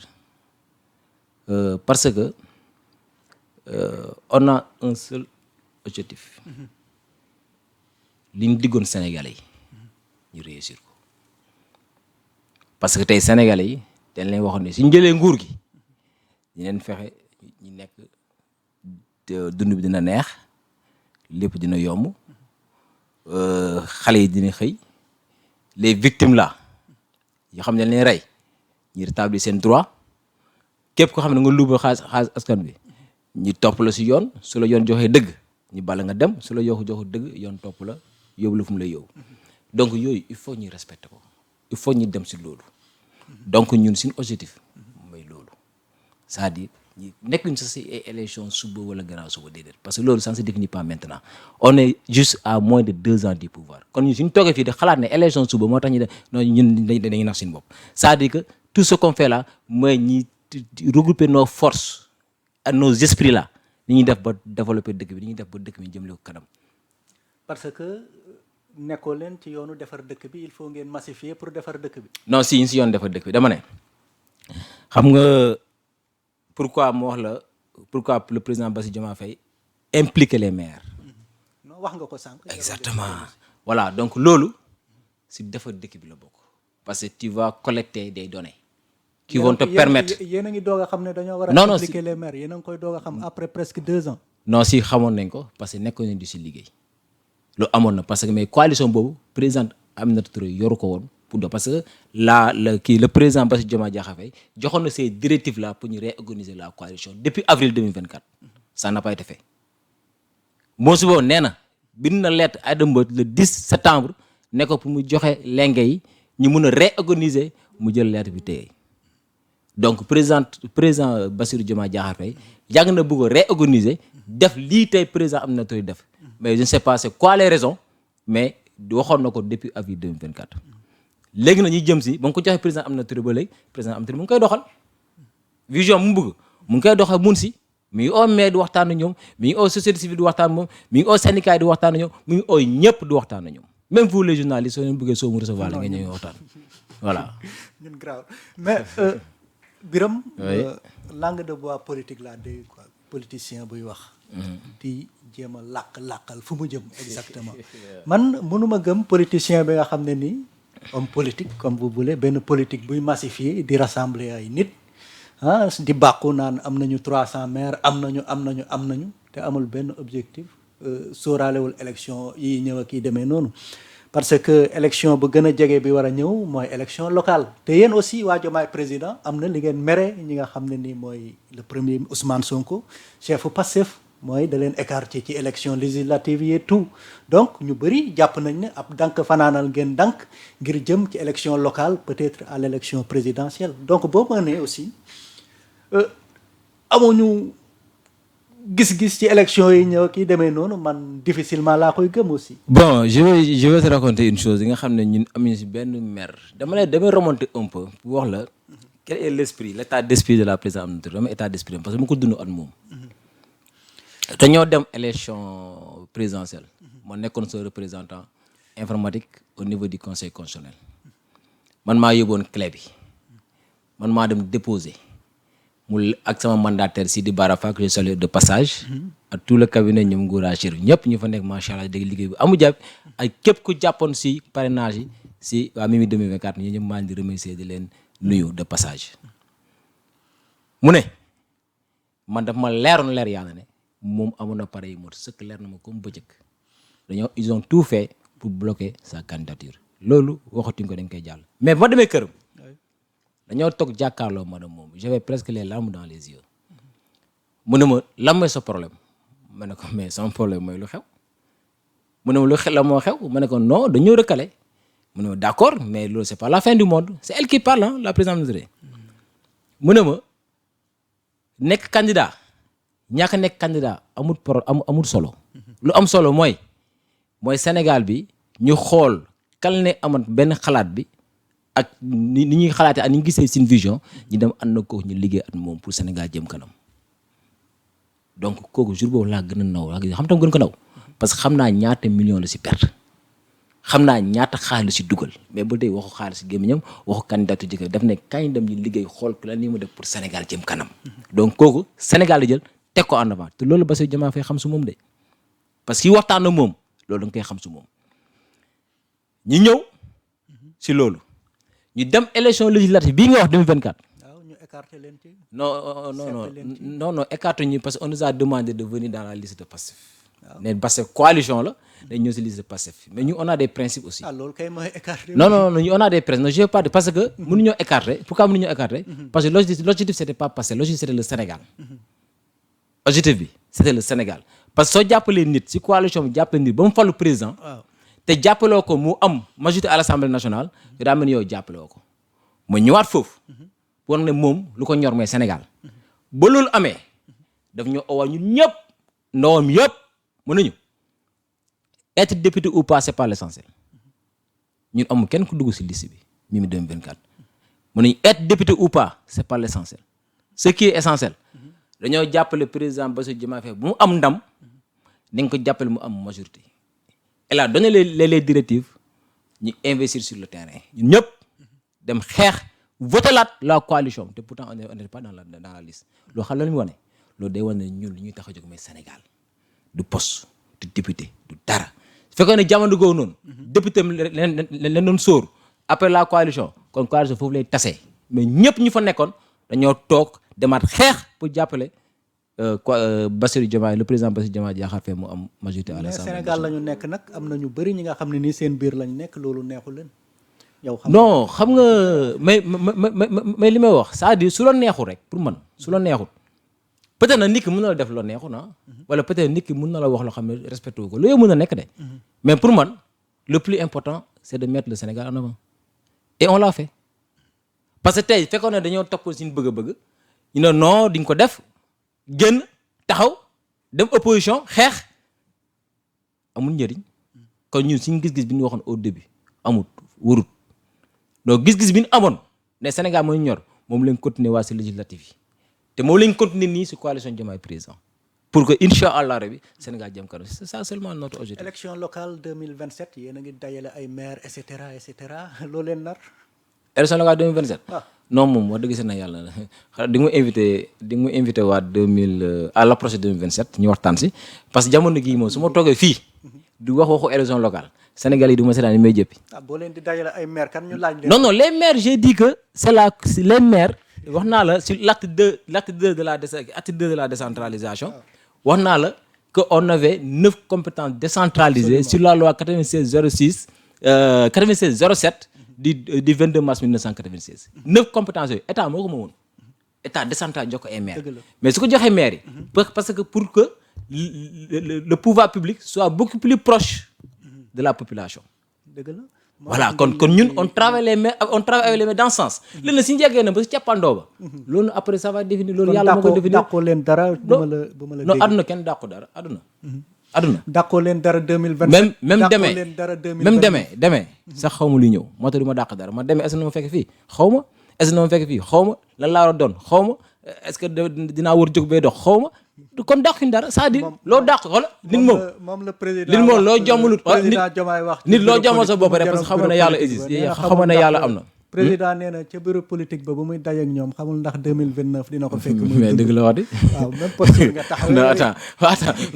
parce que on a un seul objectif li ñu diggoon sénégalais yi ñu réussir ko parce que tey sénégalais yi dañ leen waxoon ne suñ jëlee nguur gi ñu leen fexe ñu nekk dund bi dina neex lépp dina yomb xale yi dina xëy les victimes là yoo xam ne dañ leen rey ñu rétablir seen droit képp ko xam ne nga luubal xaalis askan bi ñu topp la si yoon su la yoon joxee dëgg ñu bala nga dem su la joxu dëgg yoon topp la yóbbu la fu mu lay yóbbu donc yooyu il faut ñu respecter ko il faut ñu dem si loolu donc ñun suñu objectif mooy loolu c'est-à-dire ñu nekkuñ sa si ay élection suba wala gannaaw suba déedéet parce que loolu ça ne se définit pas maintenant on est juste à moins de 2 ans du pouvoir kon ñun suñu toogee fii di xalaat ne élection suba moo tax ñu def non ñun dañuy nax suñu bopp c'est-à-dire que tout ce qu'on fait là mooy ñi regrouper nos forces ak nos esprits là ni ñuy def ba développer dëkk bi ni ñuy def ba dëkk bi jëmale ko kanam. parce que nekkoo leen ci yoonu defar dëkk bi il faut ngeen massifier pour defar dëkk bi. non si yoon defar dëkk bi dama ne xam nga pourquoi mu wax la pourquoi le président Bassirou Diomaye Faye impliquer les maires. non wax nga ko sànq. exactement voilà donc loolu si defar dëkk bi la bokk parce que tu vas collecter des données. qui vont te permettre yéen a ngi doog a xam ne dañoo war a impliquer les maires yéen a ngi koy doog a xam après presque 2 ans. non si xamoon nañ ko parce que nekkoon nañ di si liggéey loolu amoon na parce que mais coalition boobu président Aminata Touré yoru ko woon pour parce que le président Bassirou Diomaye Diakhar Faye joxoon na ces directives là pour ñu réorganiser la coalition depuis avril 2024 ça n'a pas été fait moo si boobu nee na bind na lettre Aïda Mbodj le 10 septembre ne ko pour mu joxe lenge yi ñu mun a réorganiser mu jël lettre bi téye donc président Bassirou Diomaye Diakhar Faye yàgg na bëgg a réorganiser def lii tey président Aminata Touré def mais je ne sais pas c'est quoi les raisons mais waxoon na ko depuis avril 2024 léegi na ñuy jëm si ba nga ko joxee président Aminata Touré ba léegi président Aminata Touré mu ngi koy doxal vision mu bëgg mu ngi koy doxal mun si mi ngi oo maire di waxtaan ak ñoom mi ngi oo société civile di waxtaan moom mi ngi oo syndicat di waxtaan ak ñoom mi ngi oo ñëpp di waxtaan ak ñoom même vous les journalistes soo leen bëggee soo mu recevoir la nga ñëw waxtaan voilà. ñun grave mais Birame langue de bois politique laa dégg quoi politicien buy wax di jéem a làqal fu mu jëm exactement man mënuma gëm politicien bi nga xam ne nii homme politique comme vous voulez benn politique buy massifier di rassembler ay nit di bàkku naan am nañu 300 maires am nañu te amul benn objectif sóoraalewul élection yi ñëw ak yi demee noonu parce que élection bu gën a jege bi war a ñëw mooy élection locale te yéen aussi waa Diomaye président am na li ngeen mere ñi nga xam ne nii mooy le premier Ousmane Sonko chef Pastef mooy da leen écarté ci élection législative yi et tout donc ñu bëri jàpp nañ ne ab dank fanaanal ngeen dank ngir jëm ci élection locale peut-être à l'élection présidentielle donc boo mënee aussi amuñu gis-gis ci élection yi ñëw kii demee noonu man difficilement laa koy gëm aussi. bon je vais te raconter une chose yi nga xam ne ñun amuñu si benn mer damay remonter un peu pour wax la quel est l'état d'esprit de la présidente Aminata Touré dama état d'esprit parce que mu ko dund at moom. dañoo dem élection présidentielle ma nekkoon sa représentant informatique au niveau du conseil constitutionnel man maa yóbboon clé bi man maa dem déposer. mu ak sama mandataire Sidi Barafa que je salue de passage ak tout le cabinet ñoom Ngoura Chérif ñëpp ñu fa nekk macha allah dégg liggéey bi amu jàpp ak képp ku jàppoon si parrainage yi si waa Mimi 2024 ñu ñëpp maa ngi di remercier di leen nuyu de passage mu ne man daf ma leeroon leer yàlla ne moom amoon na pare yi mot sëkk leer na ma comme bëccëg ils ont tout fait pour bloquer sa candidature loolu waxatuñ ko dañ koy jàll mais ba ma demee këram dañoo toog jàkkaarloo madame moom j'avais presque les larmes dans les yeux mu ne ma lan mooy sa problème ma ne ko mais sama problème mooy lu xew mu ne ma lu xew la moo xew ma ne ko non dañoo recalé mu ne ma d'accord mais loolu c'est pas la fin du monde c'est elle qui parle la présidente Touré mu ne ma nekk candidat ñàkk nekk candidat amul solo lu am solo mooy Sénégal bi ñu xool kal ne amat benn xalaat bi ak ni ñuy xalaatee ak ni ñu gisee seen vision ñu dem ànd na ko ñu liggéey at moom pour Sénégal jëm kanam donc kooku jour boobu laa gën a naw laa xam tam gën ko naw parce que xam naa ñaata million la si perte xam naa ñaata xaalis si dugal mais ba tey waxu xaalis si gémmiñam waxu candidature jëkkër daf ne kañ dem ñu liggéey xool la ni mu def pour Sénégal jëm kanam donc kooku Sénégal la jël teg ko en avant te loolu Bassirou Diomaye Faye xam su moom de parce que yi waxtaan na moom loolu da nga koy xam su moom ñu ñëw si loolu ñu dem élection législative bii nga wax 2024. waaw ñu écarté leen ci. non écarté ñu parce que on nous a demandé de venir dans la liste de Pastef. ne Pastef coalition la dañ ñëw si liste Pastef mais ñu on a des principes aussi. loolu kay mooy écarté. non ñu on a des principes non je veux pas parce que mënuñoo écarter pourquoi mënuñoo écarter parce que l'objectif c'était pas Pastef l'objectif c'était le Sénégal. objectif bi c'était le Sénégal parce que soo jàppalee nit si coalition bi jàppale nit ba mu fallu président. te jàppaloo ko mu am majorité à l'Assemblée nationale te daa mel ni yow jàppaloo ko mu ñëwaat foofu war ne moom lu ko ñor mooy Sénégal ba loolu amee daf ñoo owal ñun ñëpp ndawam yëpp mën nañu être député ou pas c'est pas l'essentiel ñun amul kenn ku dugg si liste bi Mimi 2024 mën nañu être député ou pas c'est pas l'essentiel ce qui est essentiel dañoo jàppale président Bassirou Diomaye Faye bu mu am ndam dañ ko jàppale mu am majorité. Elle a donné les directives ñu investir sur le terrain ñun ñëpp dem xeex voter la coalition te pourtant on n'est pas dans la liste loo xam la ñu wane loolu day wane ne ñun li ñuy tax a jóg mooy Sénégal du poste du député du dara su fekkoon ne jamono googu noonu député leen doon sóor après la coalition kon coalition foofu lay tasee mais ñëpp ñu fa nekkoon dañoo toog demaat xeex pour jàppale Bassirou Diomaye le président Bassirou Diomaye Diakhar Faye mu am majorité à l'Assemblée nationale. Sénégal la ñu nekk nag am na ñu bëri ñi nga xam ne nii seen biir lañ nekk loolu neexu leen. yow xam nga mais li may wax c'est-à-dire su la neexul rek pour man su la neexul peut-être nag nit ki mën na la def loo neexul na wala peut-être nit ki mën na la wax loo xam ne respecté wu ko loolu mën na nekk de. mais pour man le plus important c'est de mettre le Sénégal en avant et on l'a fait parce que tey fekkoon ne dañoo topp suñu bëgg-bëgg ñu ne non diñ ko def. génn taxaw dem opposition xeex amul njëriñ kon ñun suñu gis-gis bi ñu waxoon au début amut warut donc gis-gis bi ñu amoon ne Sénégal mooy ñor moom lañ continuer waa si législative yi te moom lañ continuer nii si coalition Diomaye président pour que incha allah rabi Sénégal jëm kanam c'est ça seulement notre objectif. élection locale 2027 yéen a ngi dajale ay maire et cetera loo leen nar. élection locale 2027. non moom wax dëgg si na yàlla di nga invité waa à l'approche 2027 ñu waxtaan si parce que jamono gii moom su ma toogee fii di waxu élection locale Sénégal yi du ma seetaan ni may jëppi. boo leen di dajale ay maire kan ñu laaj leen. non les maires j'ai dit que c'est les maires wax naa la sur l'acte 2 de la décentralisation wax naa la que on avait 9 compétences décentralisées sur la loi 96 07 du 22 mars 1996. 9 compétences yooyu état moo ko moomoon état décentralisé jox ko ay maires mais su ko joxee maires yi parce que pour que le pouvoir public soit beaucoup plus proche de la population. dëgg la voilà kon ñun on travaille avec les maires dans ce sens. léegi nag si ñu yeggee na ba si càppandoo ba. loolu après ça va définir loolu yàlla moo ko définir. dàqoo leen dara bu ma la non àdduna kenn dàqu dara àdduna. dàqoo leen dara 2027. même demee sax xaw ma luy ñëw moo tax du ma dàq dara ma demee est-ce que na ma fekk fii xaw ma est-ce que na ma fekk fii xaw ma lan laa war a doon xaw ma est-ce que dinaa war jóg bay dox xaw ma kon dàquñ dara c'est-à-dire loo dàq xoola nit moom la président nit moom loo jommalut nit loo jomal sa bopp rek parce que xam ne yàlla existe xam ne yàlla am na président nee na ca bureau politique ba muy daje ak ñoom xamul ndax 2029 dina ko fekk. mais dëgg la wax di. waaw même posture nga taxawee. non attends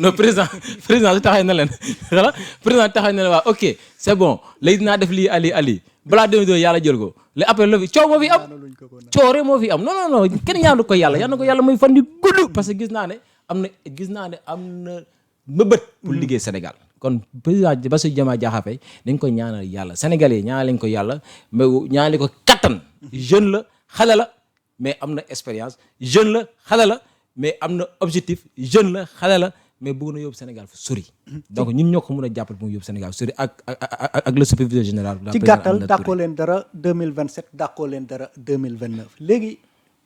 non président su taxawee na leen xala président taxawee na leen waaw ok c'est bon léegi dinaa def lii ali balaa 2022 yàlla jël ko léegi après la fi coow moo fi am coore moo fi am non kenn ñaanu ko yàlla na ko yàlla muy fan di gudd parce que gis naa ne am na mëbët pour liggéey Sénégal. kon président Bassirou Diomaye Diakhar Faye dañ ko ñaanal yàlla sénégalais ñaanal lañ ko yàlla mais ñaanal ko kattan jeune la xale la mais am na expérience jeune la xale la mais am na objectif jeune la xale la mais bëgg na yóbbu Sénégal fu sori donc ñun ñoo ko mën a jàppale mu yóbbu Sénégal fu sori ak le superviseur général. ci gàttal dàqoo leen dara 2027 dàqoo leen dara 2029 léegi.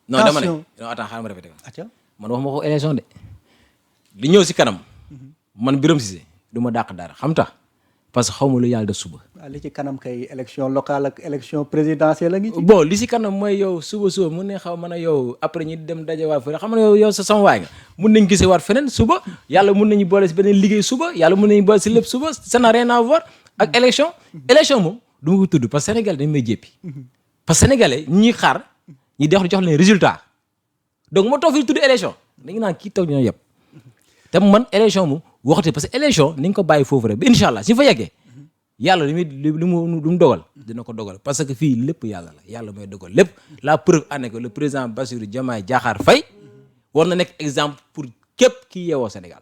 non dama ne non attends xaaral ma répété ko. man wax ma ko élection de li ñëw si kanam man Birame Cissé du ma dàq dara xam tax parce que xaw ma lu yàlla def suba. waaw li ci kanam kay élection locale ak élection présidentielle la ngi ci. bon li si kanam mooy yow suba mun ne xaw mën a yow après ñu dem dajewaat fële xam nga yow sa sama waay nga mun nañ gisee waat feneen suba yàlla mun nañu boole si beneen liggéey suba yàlla mun nañu boole si lépp suba ça n'a rien à voir ak élection. élection moom du ma ko tudd parce que Sénégal dañ may jéppi parce que sénégalais ñi xaar ñi jox leen résultat donc moo toog fi tudd élection dañu naan kii toog ñoo yëpp te man élection moom waxte parce que élection ni nga ko bàyyi foofu rek ba incha allah si fa yeggee yàlla li mu dogal dina ko dogal parce que fii lépp yàlla la yàlla mooy dogal lépp la preuve en est que le président Bassirou Diomaye Diakhar Faye war na nekk exemple pour képp ki yeewoo Sénégal.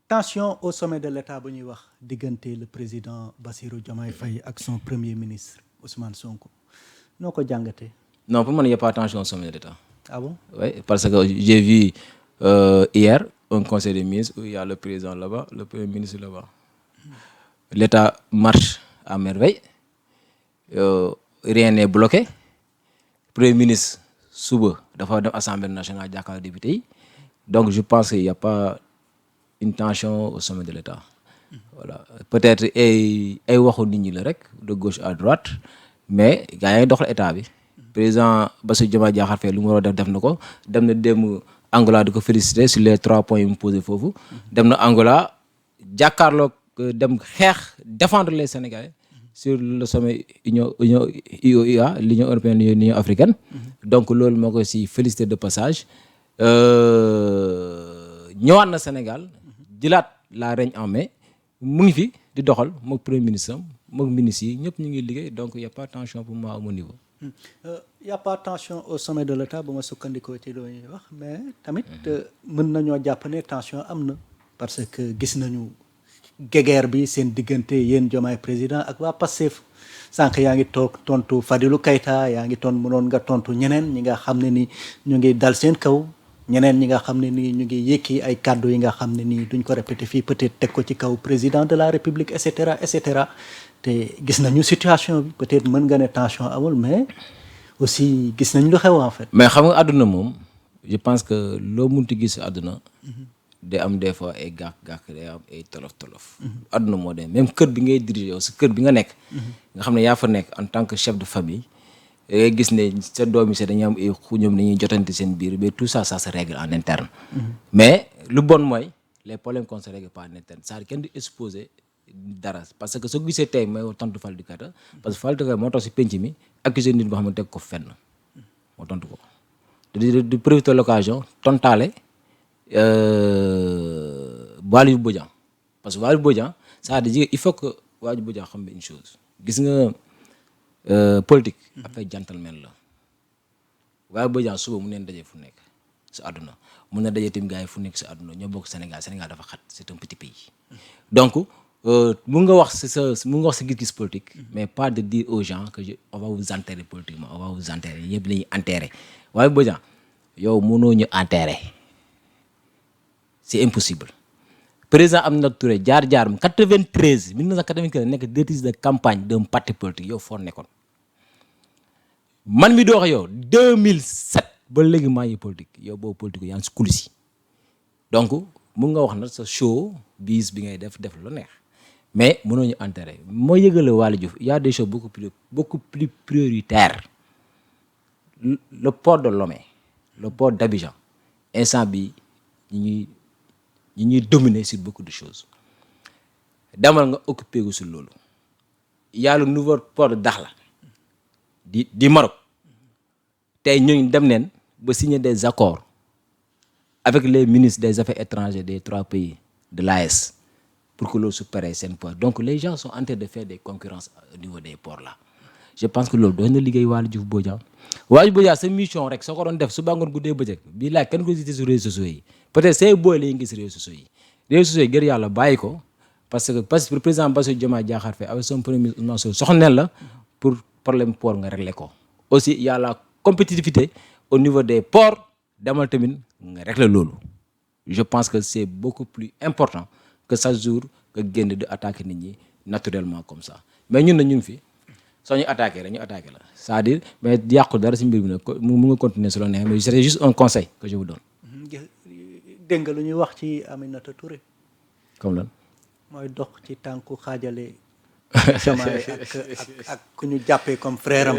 tension au sommet de l'État bu ñuy wax diggante le président Bassirou Diomaye Faye ak son premier ministre Ousmane Sonko noo ko jàngatee. Non, pour moi, il n'y a pas attention au sommet de l'État. Ah bon? Oui, parce que j'ai vu hier un conseil des ministres où il y a le président là-bas, le premier ministre là-bas. L'État marche à merveille. Rien n'est bloqué. Le premier ministre, suba, dafa dem Assemblée nationale jàkkaarloo député yi. Donc, je pense qu'il n'y a pas une tension au sommet de l'État. Voilà. Peut-être ay waxu nit ñi la rek de gauche à droite, mais gars yi doxal état bi. Président Bassirou Diomaye Diakhar Faye lu mu war a def na ko dem na dem Angola di ko féliciter sur les 3 points yu mu posé foofu. Dem na Angola jàkkaarloog dem xeex défendre les Sénégalais sur le sommet Union UOIA, l'Union européenne, l'Union africaine. Donc loolu moo ko si féliciter de passage. Ñëwaat na Sénégal jëlaat la règne en main mu ngi fi di doxal moog premier ministre am moog ministre yi ñëpp ñu ngi liggéey, donc y a pas de tension pour moi à mon niveau. Y a pas tension au sommet de l'État bu ma sukkandikoo ci loo ñuy wax, mais tamit mën nañoo jàpp ne tension am na parce que gis nañu guéguerre bi seen diggante yéen Diomaye président ak waa Pastef. Sànq yaa ngi toog tontu Fadilou Keita, yaa ngi mënoon nga tontu ñeneen ñi nga xam ne ni ñu ngi dal seen kaw, ñeneen ñi nga xam ne ni ñu ngi yëkki ay kàddu yi nga xam ne nii duñ ko répété fii, peut-être teg ko ci kaw président de la République et cetera et cetera. te gis nañu situation bi, peut-être mën nga ne tension amul, mais aussi gis nañ lu xew en fait. mais xam nga àdduna moom je pense que loo munti gis àdduna day am des fois ay gàkk-gàkk, day am ay tolof-tolof. àdduna moo dem même kër bi ngay diriger yow sa kër bi nga nekk. nga xam ne yaa fa nekk en tant que chef de famille. ngay gis ne sa doom yi sax dañuy am ay ñoom dañuy jotante seen biir, mais tout ça se règle en interne. mais lu bon mooy les problèmes qu'on se règle pas en interne, ça kenn di exposé dara, parce que soo gisee tey mooy tontu Fadilou Keita, parce que Fadilou Keita moo tax si penc mi accusé nit boo xam ne teg ko fenn moo tontu ko di profiter l'occasion tontaale Waly Bodian, parce que Waly Bodian c'est-à-dire il faut que Waly Bodian xam une chose, gis nga politique affaire gentleman la. Waly Bodian suba mu neen daje fu nekk si àdduna, mun na daje tim gars yi fu nekk si àdduna, ñoo bokk Sénégal dafa xat, c'est un petit pays. Donc mun nga wax si gis-gis politique, mais pas de dire aux gens que on va vous enterrer politiquement, on va vous enterrer, yëpp la ñuy enterrer. Waly Bodian yow mënoo ñu enterrer, c'est impossible. Président Aminata Touré jaar-jaaram 1993 nekk directrice de campagne d'un parti politique, yow foo nekkoon. man mi doo wax yow 2007 ba léegi maa ngi politique, yow boobu politique yaa ngi si coulisses yi. donc mun nga wax na sa show bis bi ngay def lu neex, mais mënoo ñu enterrer. moo yëgale Waly Diouf, il y a des choses beaucoup plus prioritaires. Le port de Lomé, le port d'Abidjan, instant bi ñi ñuy dominer sur beaucoup de choses. demal nga occupé gu si loolu. Il y a le nouveau port de Dakhla di Maroc, tey ñooñu dem neen ba signer des accords avec les ministres des affaires étrangères des 3 pays de l'AES pour que loolu su paree seen port. Donc les gens sont en train de faire des concurrences au niveau des ports là. Je pense que loolu doon na liggéey Waly Diouf Bodian. Waly Bodian sa mission rek soo ko doon def suba ngoon guddee bëccëg bii laaj kenn ko gis sur réseaux sociaux yi, peut-être say booy la ñu gis réseaux sociaux yi. réseaux sociaux yi gër yàlla bàyyi ko, parce que le président Bassirou Diomaye Diakhar Faye avec son premier ministre Ousmane Sonko soxneel la pour problème port nga régler ko. Aussi il y a la compétitivité au niveau des ports, demal tamit nga régler loolu. Je pense que c'est beaucoup plus important que chaque jour nga génn di attaquer nit ñi naturellement comme ça. Mais ñun na ñu ngi fi soo ñu attaqué rek ñu attaqué la, c'est-à-dire mais yàqu dara si mbir bi nag mu nga continuer si loo neex, mais c'est juste un conseil que je vous donne. dégg nga lu ñuy wax ci Aminata Touré. comme lan. mooy dox ci tànku xaajale Diomaye ak ku ñu jàppee comme frère am.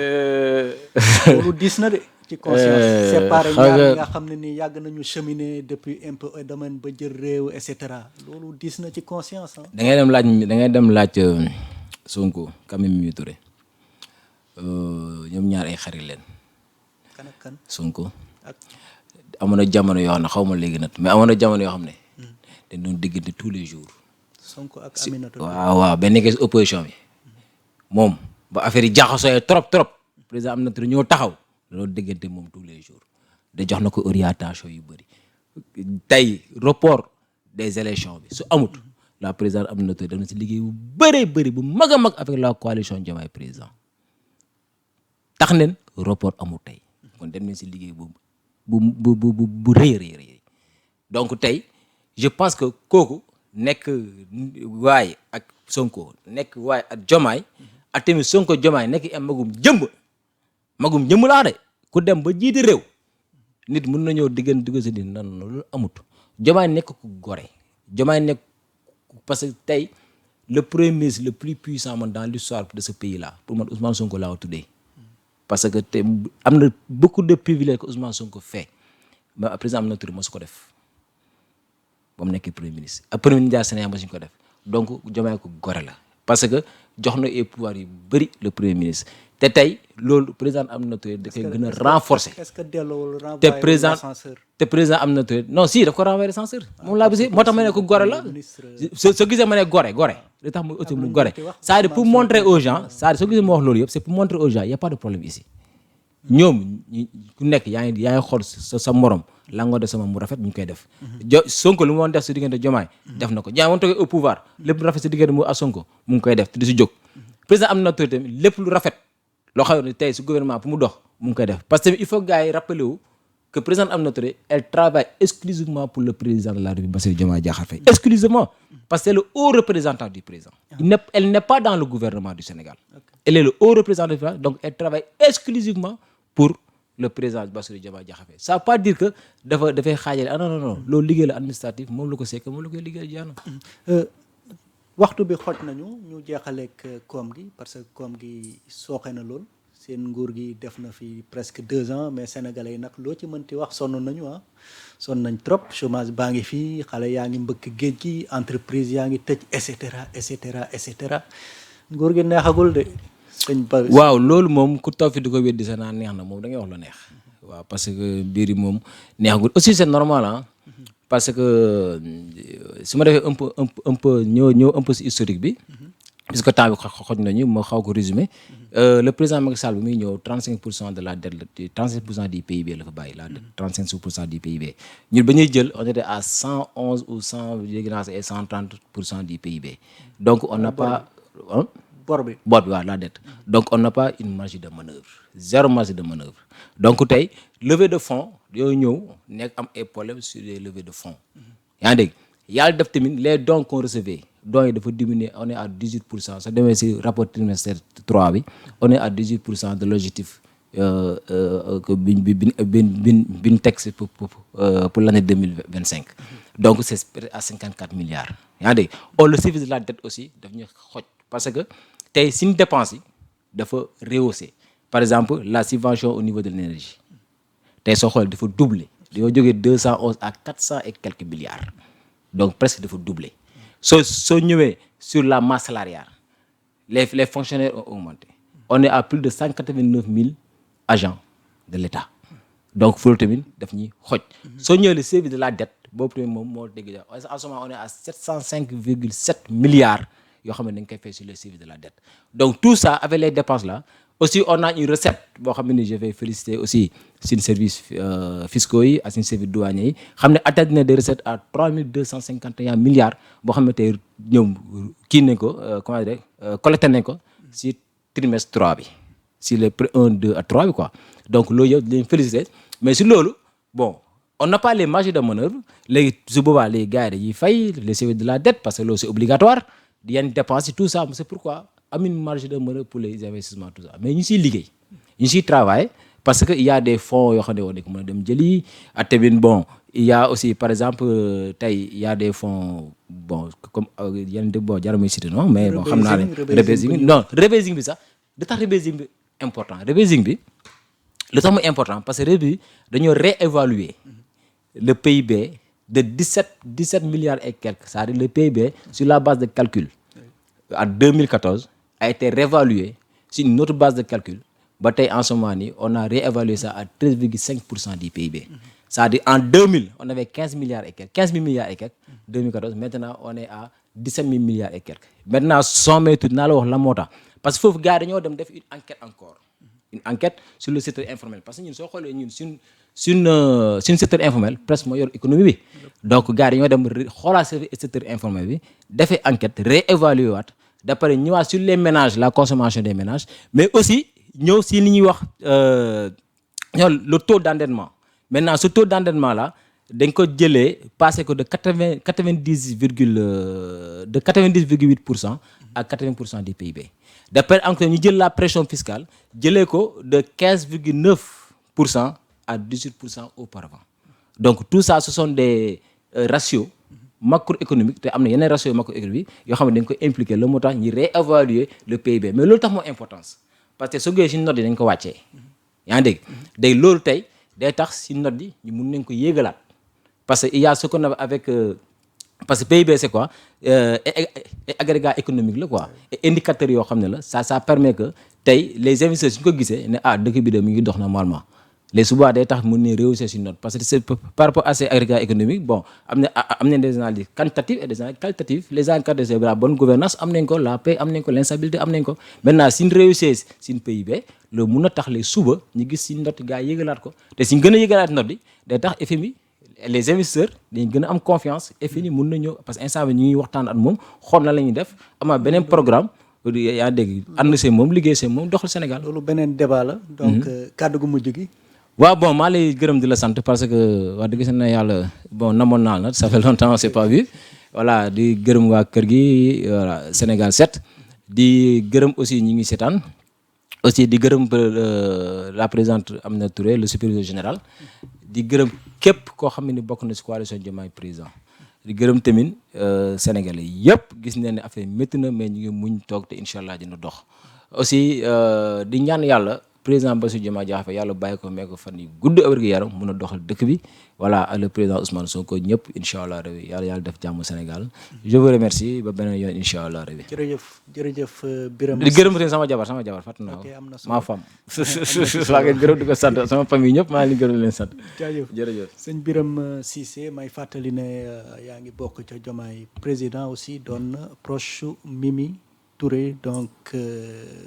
loolu diis na de ci conscience. séparé ñaar nga xam ne ni yàgg nañu cheminer depuis impôts et domaines ba jël réew et cetera, loolu diis na ci conscience. da ngay dem laaj Sonko quand même Mimi Touré ñoom ñaar ay xarit leen. kan ak kan. Sonko ak amoon na jamono yoo xam ne xaw ma léegi nag, mais amoon na jamono yoo xam ne dañ doon diggante tous les jours. Sonko ak Aminata. waaw benn nekkee si opposition bi moom ba affaire yi jaxasoo trop président Aminata Touré ñoo taxaw loolu diggante moom tous les jours da jox na ko orientation yu bëri. tey report des élections bi su amut la présidente Aminata Touré def na si liggéey bu bëree bëri bu mag a mag avec la coalition Diomaye président tax neen report amul tey kon dem nañ si liggéey bu rëy donc tey je pense que kooku nekk waay ak Sonko nekk waay ak Diomaye ak tamit Sonko Diomaye nekk am magum jëmm laa de ku dem ba jiite réew nit mën na ñëw digg si di nan loolu amut Diomaye nekk ku gore Diomaye nekk parce que tey le premier ministre le plus puissant man dans l'histoire de ce pays là pour man Ousmane Sonko laa tuddee parce que te am na beaucoup de privilèges que Ousmane Sonko fait mais président Aminata Touré mosu ko def ba mu nekkee premier ministre ak premier ministre Sénégal mosuñu ko def donc Diomaye ko gore la parce que jox na ay pouvoir yu bëri le premier ministre te tey loolu président Aminata Touré da koy gën a renforcer. est-ce que delloowul renvoyer l'ascenseur te président Aminata Touré non si daf ko renvoyer l'ascenseur moom laa bisee moo tax ma ne ko gore la soo gisee ma ne gore li tax mu gore c'est-à-dire pour montrer aux gens c'est-à-dire soo gisee ma wax loolu yëpp c'est pour montrer aux gens y a pas de problème ici ñoom ku nekk yaa ngi xool sa morom la nga def sama mu rafet ñu koy def Sonko lu mu woon def si diggante Diomaye def na ko Diomaye woon toogee au pouvoir lépp lu rafet si diggante mu ak Sonko mu ngi koy def te di si jóg président Aminata Touré tamit lépp lu rafet loo xam ne tey si gouvernement pour mu dox mu ngi koy def parce que il faut gars yi rappeler wu que président Aminata Touré elle travaille exclusivement pour le président de la République Bassirou Diomaye Diakhar Faye exclusivement parce que c'est le haut représentant du président elle n'est pas dans le gouvernement du Sénégal elle est le haut représentant du président donc elle travaille exclusivement pour le président Bassirou Diomaye Diakhar Faye ça veut pas dire que dafay xaajale non loolu liggéey la administratif moom la ko sekk moom la koy liggéey jaana waxtu bi xoj nañu ñu jeexaleek koom gi parce que koom gi sooxe na lool seen nguur gi def na fi presque 2 ans mais sénégalais yi nag loo ci mënti wax sonn nañu sonn nañ trop chômage baa ngi fii xale yaa ngi mbëkk géej gi entreprise yaa ngi tëj et cetera nguur gi neexagul de sëñ Ba. waaw loolu moom ku toog fi di ko weddi sa naa neex na moom da ngay wax lu neex waaw parce que biir yi moom neexagul aussi c'est normal parce que su ma defee un peu ñëw un peu si historique bi puisque temps bi xoj nañu ma xaw ko résumé le président Macky Sall bi muy ñëw 35% de la dette 35% du PIB la fa bàyyi la dette 35% du PIB ñun ba ñuy jël on était à 111 ou 100 et 130% du PIB donc on n'a pas bor bi waaw la dette donc on n'a pas une marge de manœuvre zéro marge de manœuvre donc tey levée de fonds yooyu ñëw nekk am ay problème sur les levées de fonds yaa ngi dégg yàlla def tamit les dons qu'on recevait dons yi dafa diminuer on est à 18% soo demee si rapport trimestre 3 bi on est à 18% de l'objectif biñ teg si pour l'année 2025 donc c'est à 54 milliards yaa ngi dégg le service de la dette aussi daf ñu xoj parce que tey suñu dépense yi dafa rehausser par exemple la subvention au niveau de l'énergie tey soo xoolee dafa doubler dañoo jógee 211 à 400 et quelques milliards donc presque dafa doubler soo ñëwee sur la masse salariale les fonctionnaires ont augmenté on est à plus de 189 000 agents de l'État donc foofu tamit daf ñuy xoj soo ñëwee le service de la dette boobu tamit moom moo dégg en ce moment on est à 705,7 milliards yoo xam ne dañ koy fay sur le service de la dette donc tout ça avec les dépenses là aussi on a une recette boo xam ne je vais féliciter aussi suñu services fiscaux yi ak suñu services douaniers yi xam ne atteindre na des recettes à 3251 milliards boo xam ne tey ñoom kii nañ ko comment dire collecté nañ ko si trimestre 3 bi si les 1 2 à 3 bi quoi donc loolu yëpp dañ féliciter mais si loolu bon on n'a pas les marges de manœuvre léegi su boobaa les gars yi dañuy fay les services de la dette parce que loolu c'est obligatoire di yenn dépenses tout ça c'est pourquoi am une marge de manœuvre pour les investissements tout ça mais ñu siy liggéey ñu siy travailler parce que il y a des fonds yoo xam ne woon ne ko mën a dem jëli ak tamit bon il y a aussi par exemple tey il y a des fonds bon comme yenn de bon jarul muy cité non mais bon xam naa ne rebasing bi sax da tax rebasing bi important rebasing bi lu tax mu important parce que rebasing dañoo réévaluer le PIB de 17 milliards et quelques c'est-à-dire le PIB sur la base de calcul en 2014 a été réévalué sur une autre base de calcul ba tey en ce moment nii on a réévalué ça à 13,5% du PIB c'est-à-dire en 2000 on avait 15 milliards et quelques 2014 maintenant on est à 17 000 milliards et quelques maintenant soo may tuuti naa la wax la moo tax parce que foofu gars yi dañoo dem def une enquête encore une enquête sur le secteur informel parce que ñun soo xoolee ñun suñ secteur informel presque moo yor économie bi donc gars yi ñoo dem xoolaat secteur informel bi defee enquête réévaluer waat d'après ñëwaat sur les ménages la consommation des ménages mais aussi ñëw si li ñuy wax le taux d'endettement maintenant ce taux d'endettement là dañ ko jëlee passé ko de 90,8% à 80% du PIB d'après encore ñu jël la pression fiscale jëlee ko de 15,9% à 18% auparavant donc tout ça ce sont des ratios macroéconomiques te am na yeneen ratios macroéconomiques yoo xam ne dañ ko impliqué la moo tax ñu réévaluer le PIB mais loolu tax moo importance parce que soo gisee si note yi dañ ko wàccee yaa ngi dégg day loolu tey day tax si note yi ñu mun nañ ko yéegalaat parce que il y a ce qu'on a avec parce que PIB c'est quoi agrégat économique la quoi et indicateurs yoo xam ne la ça permet que tey les investisseurs suñu ko gisee ne dëkk bi de mi ngi dox normalement les suba day tax mun ne rehausser si note parce que c'est par rapport à ces agrégats économiques bon am na des analyses quantitatives et des analyses qualitatives les analyses quantitatives c'est la bonne gouvernance am nañ ko la paix am nañ ko l'instabilité am nañ ko maintenant suñ réussir suñ PIB loolu mun a tax les suba ñu gis si note gars yi yëgalaat ko te suñ gën a yëgalaat note bi day tax FMI les investisseurs dañ gën a am confiance FMI mun na ñëw parce que instant bi ñu ngi waxtaan ak moom xool na la ñuy def amaat beneen programme yaa dégg ànd see moom liggéey see moom doxal Sénégal. loolu beneen débat la. donc kàddu gu mujj gi. waaw bon maa lay gërëm di la sant parce que wax dëgg na yàlla bon namoon naa la ça fait longtemps on s'est pas vu voilà di gërëm waa kër gi voilà Sénégal 7 di gërëm aussi ñi ngi seetaan aussi di gërëm la présidente Aminata Touré le supérieur général di gërëm képp koo xam ne bokk na ci coalition Diomaye président di gërëm tamit Sénégalais yëpp gis nañ ne affaire métti na mais ñu ngi muñ toog te incha allah dina dox aussi di ñaan yàlla président Bassirou Diomaye Diakhar Faye yàlla bàyyi ko mee ko fan yu gudd wér gu yaram mun a doxal dëkk bi voilà le président Ousmane Sonko ñëpp incha allah rabi yàlla def jàmm Sénégal je vous remercie ba beneen yoon incha allah rabi. jërëjëf Birame. di gërëm sama jabar fàttali naa ko ma femme. waa ngeen gërëm di ko sant sama famille ñëpp maa ngi leen gërëm di leen sant. jërëjëf sëñ Birame Cissé may fàttali ne yaa ngi bokk ca Diomaye président aussi doon proche Mimi Touré donc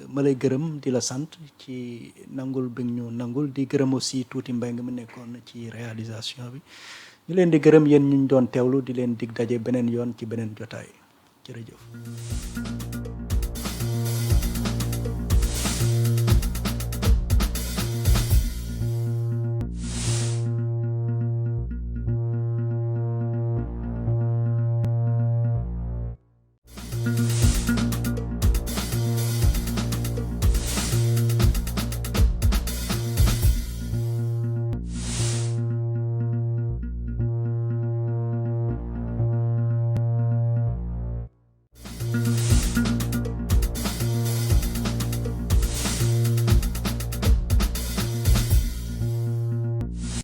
ma lay gërëm di la sant ci nangul bi ñu nangul di gërëm aussi tuuti mbay nga mu nekkoon ci réalisation bi ñu leen di gërëm yéen ñu doon teewlu di leen dig daje beneen yoon ci beneen jotaay jërëjëf.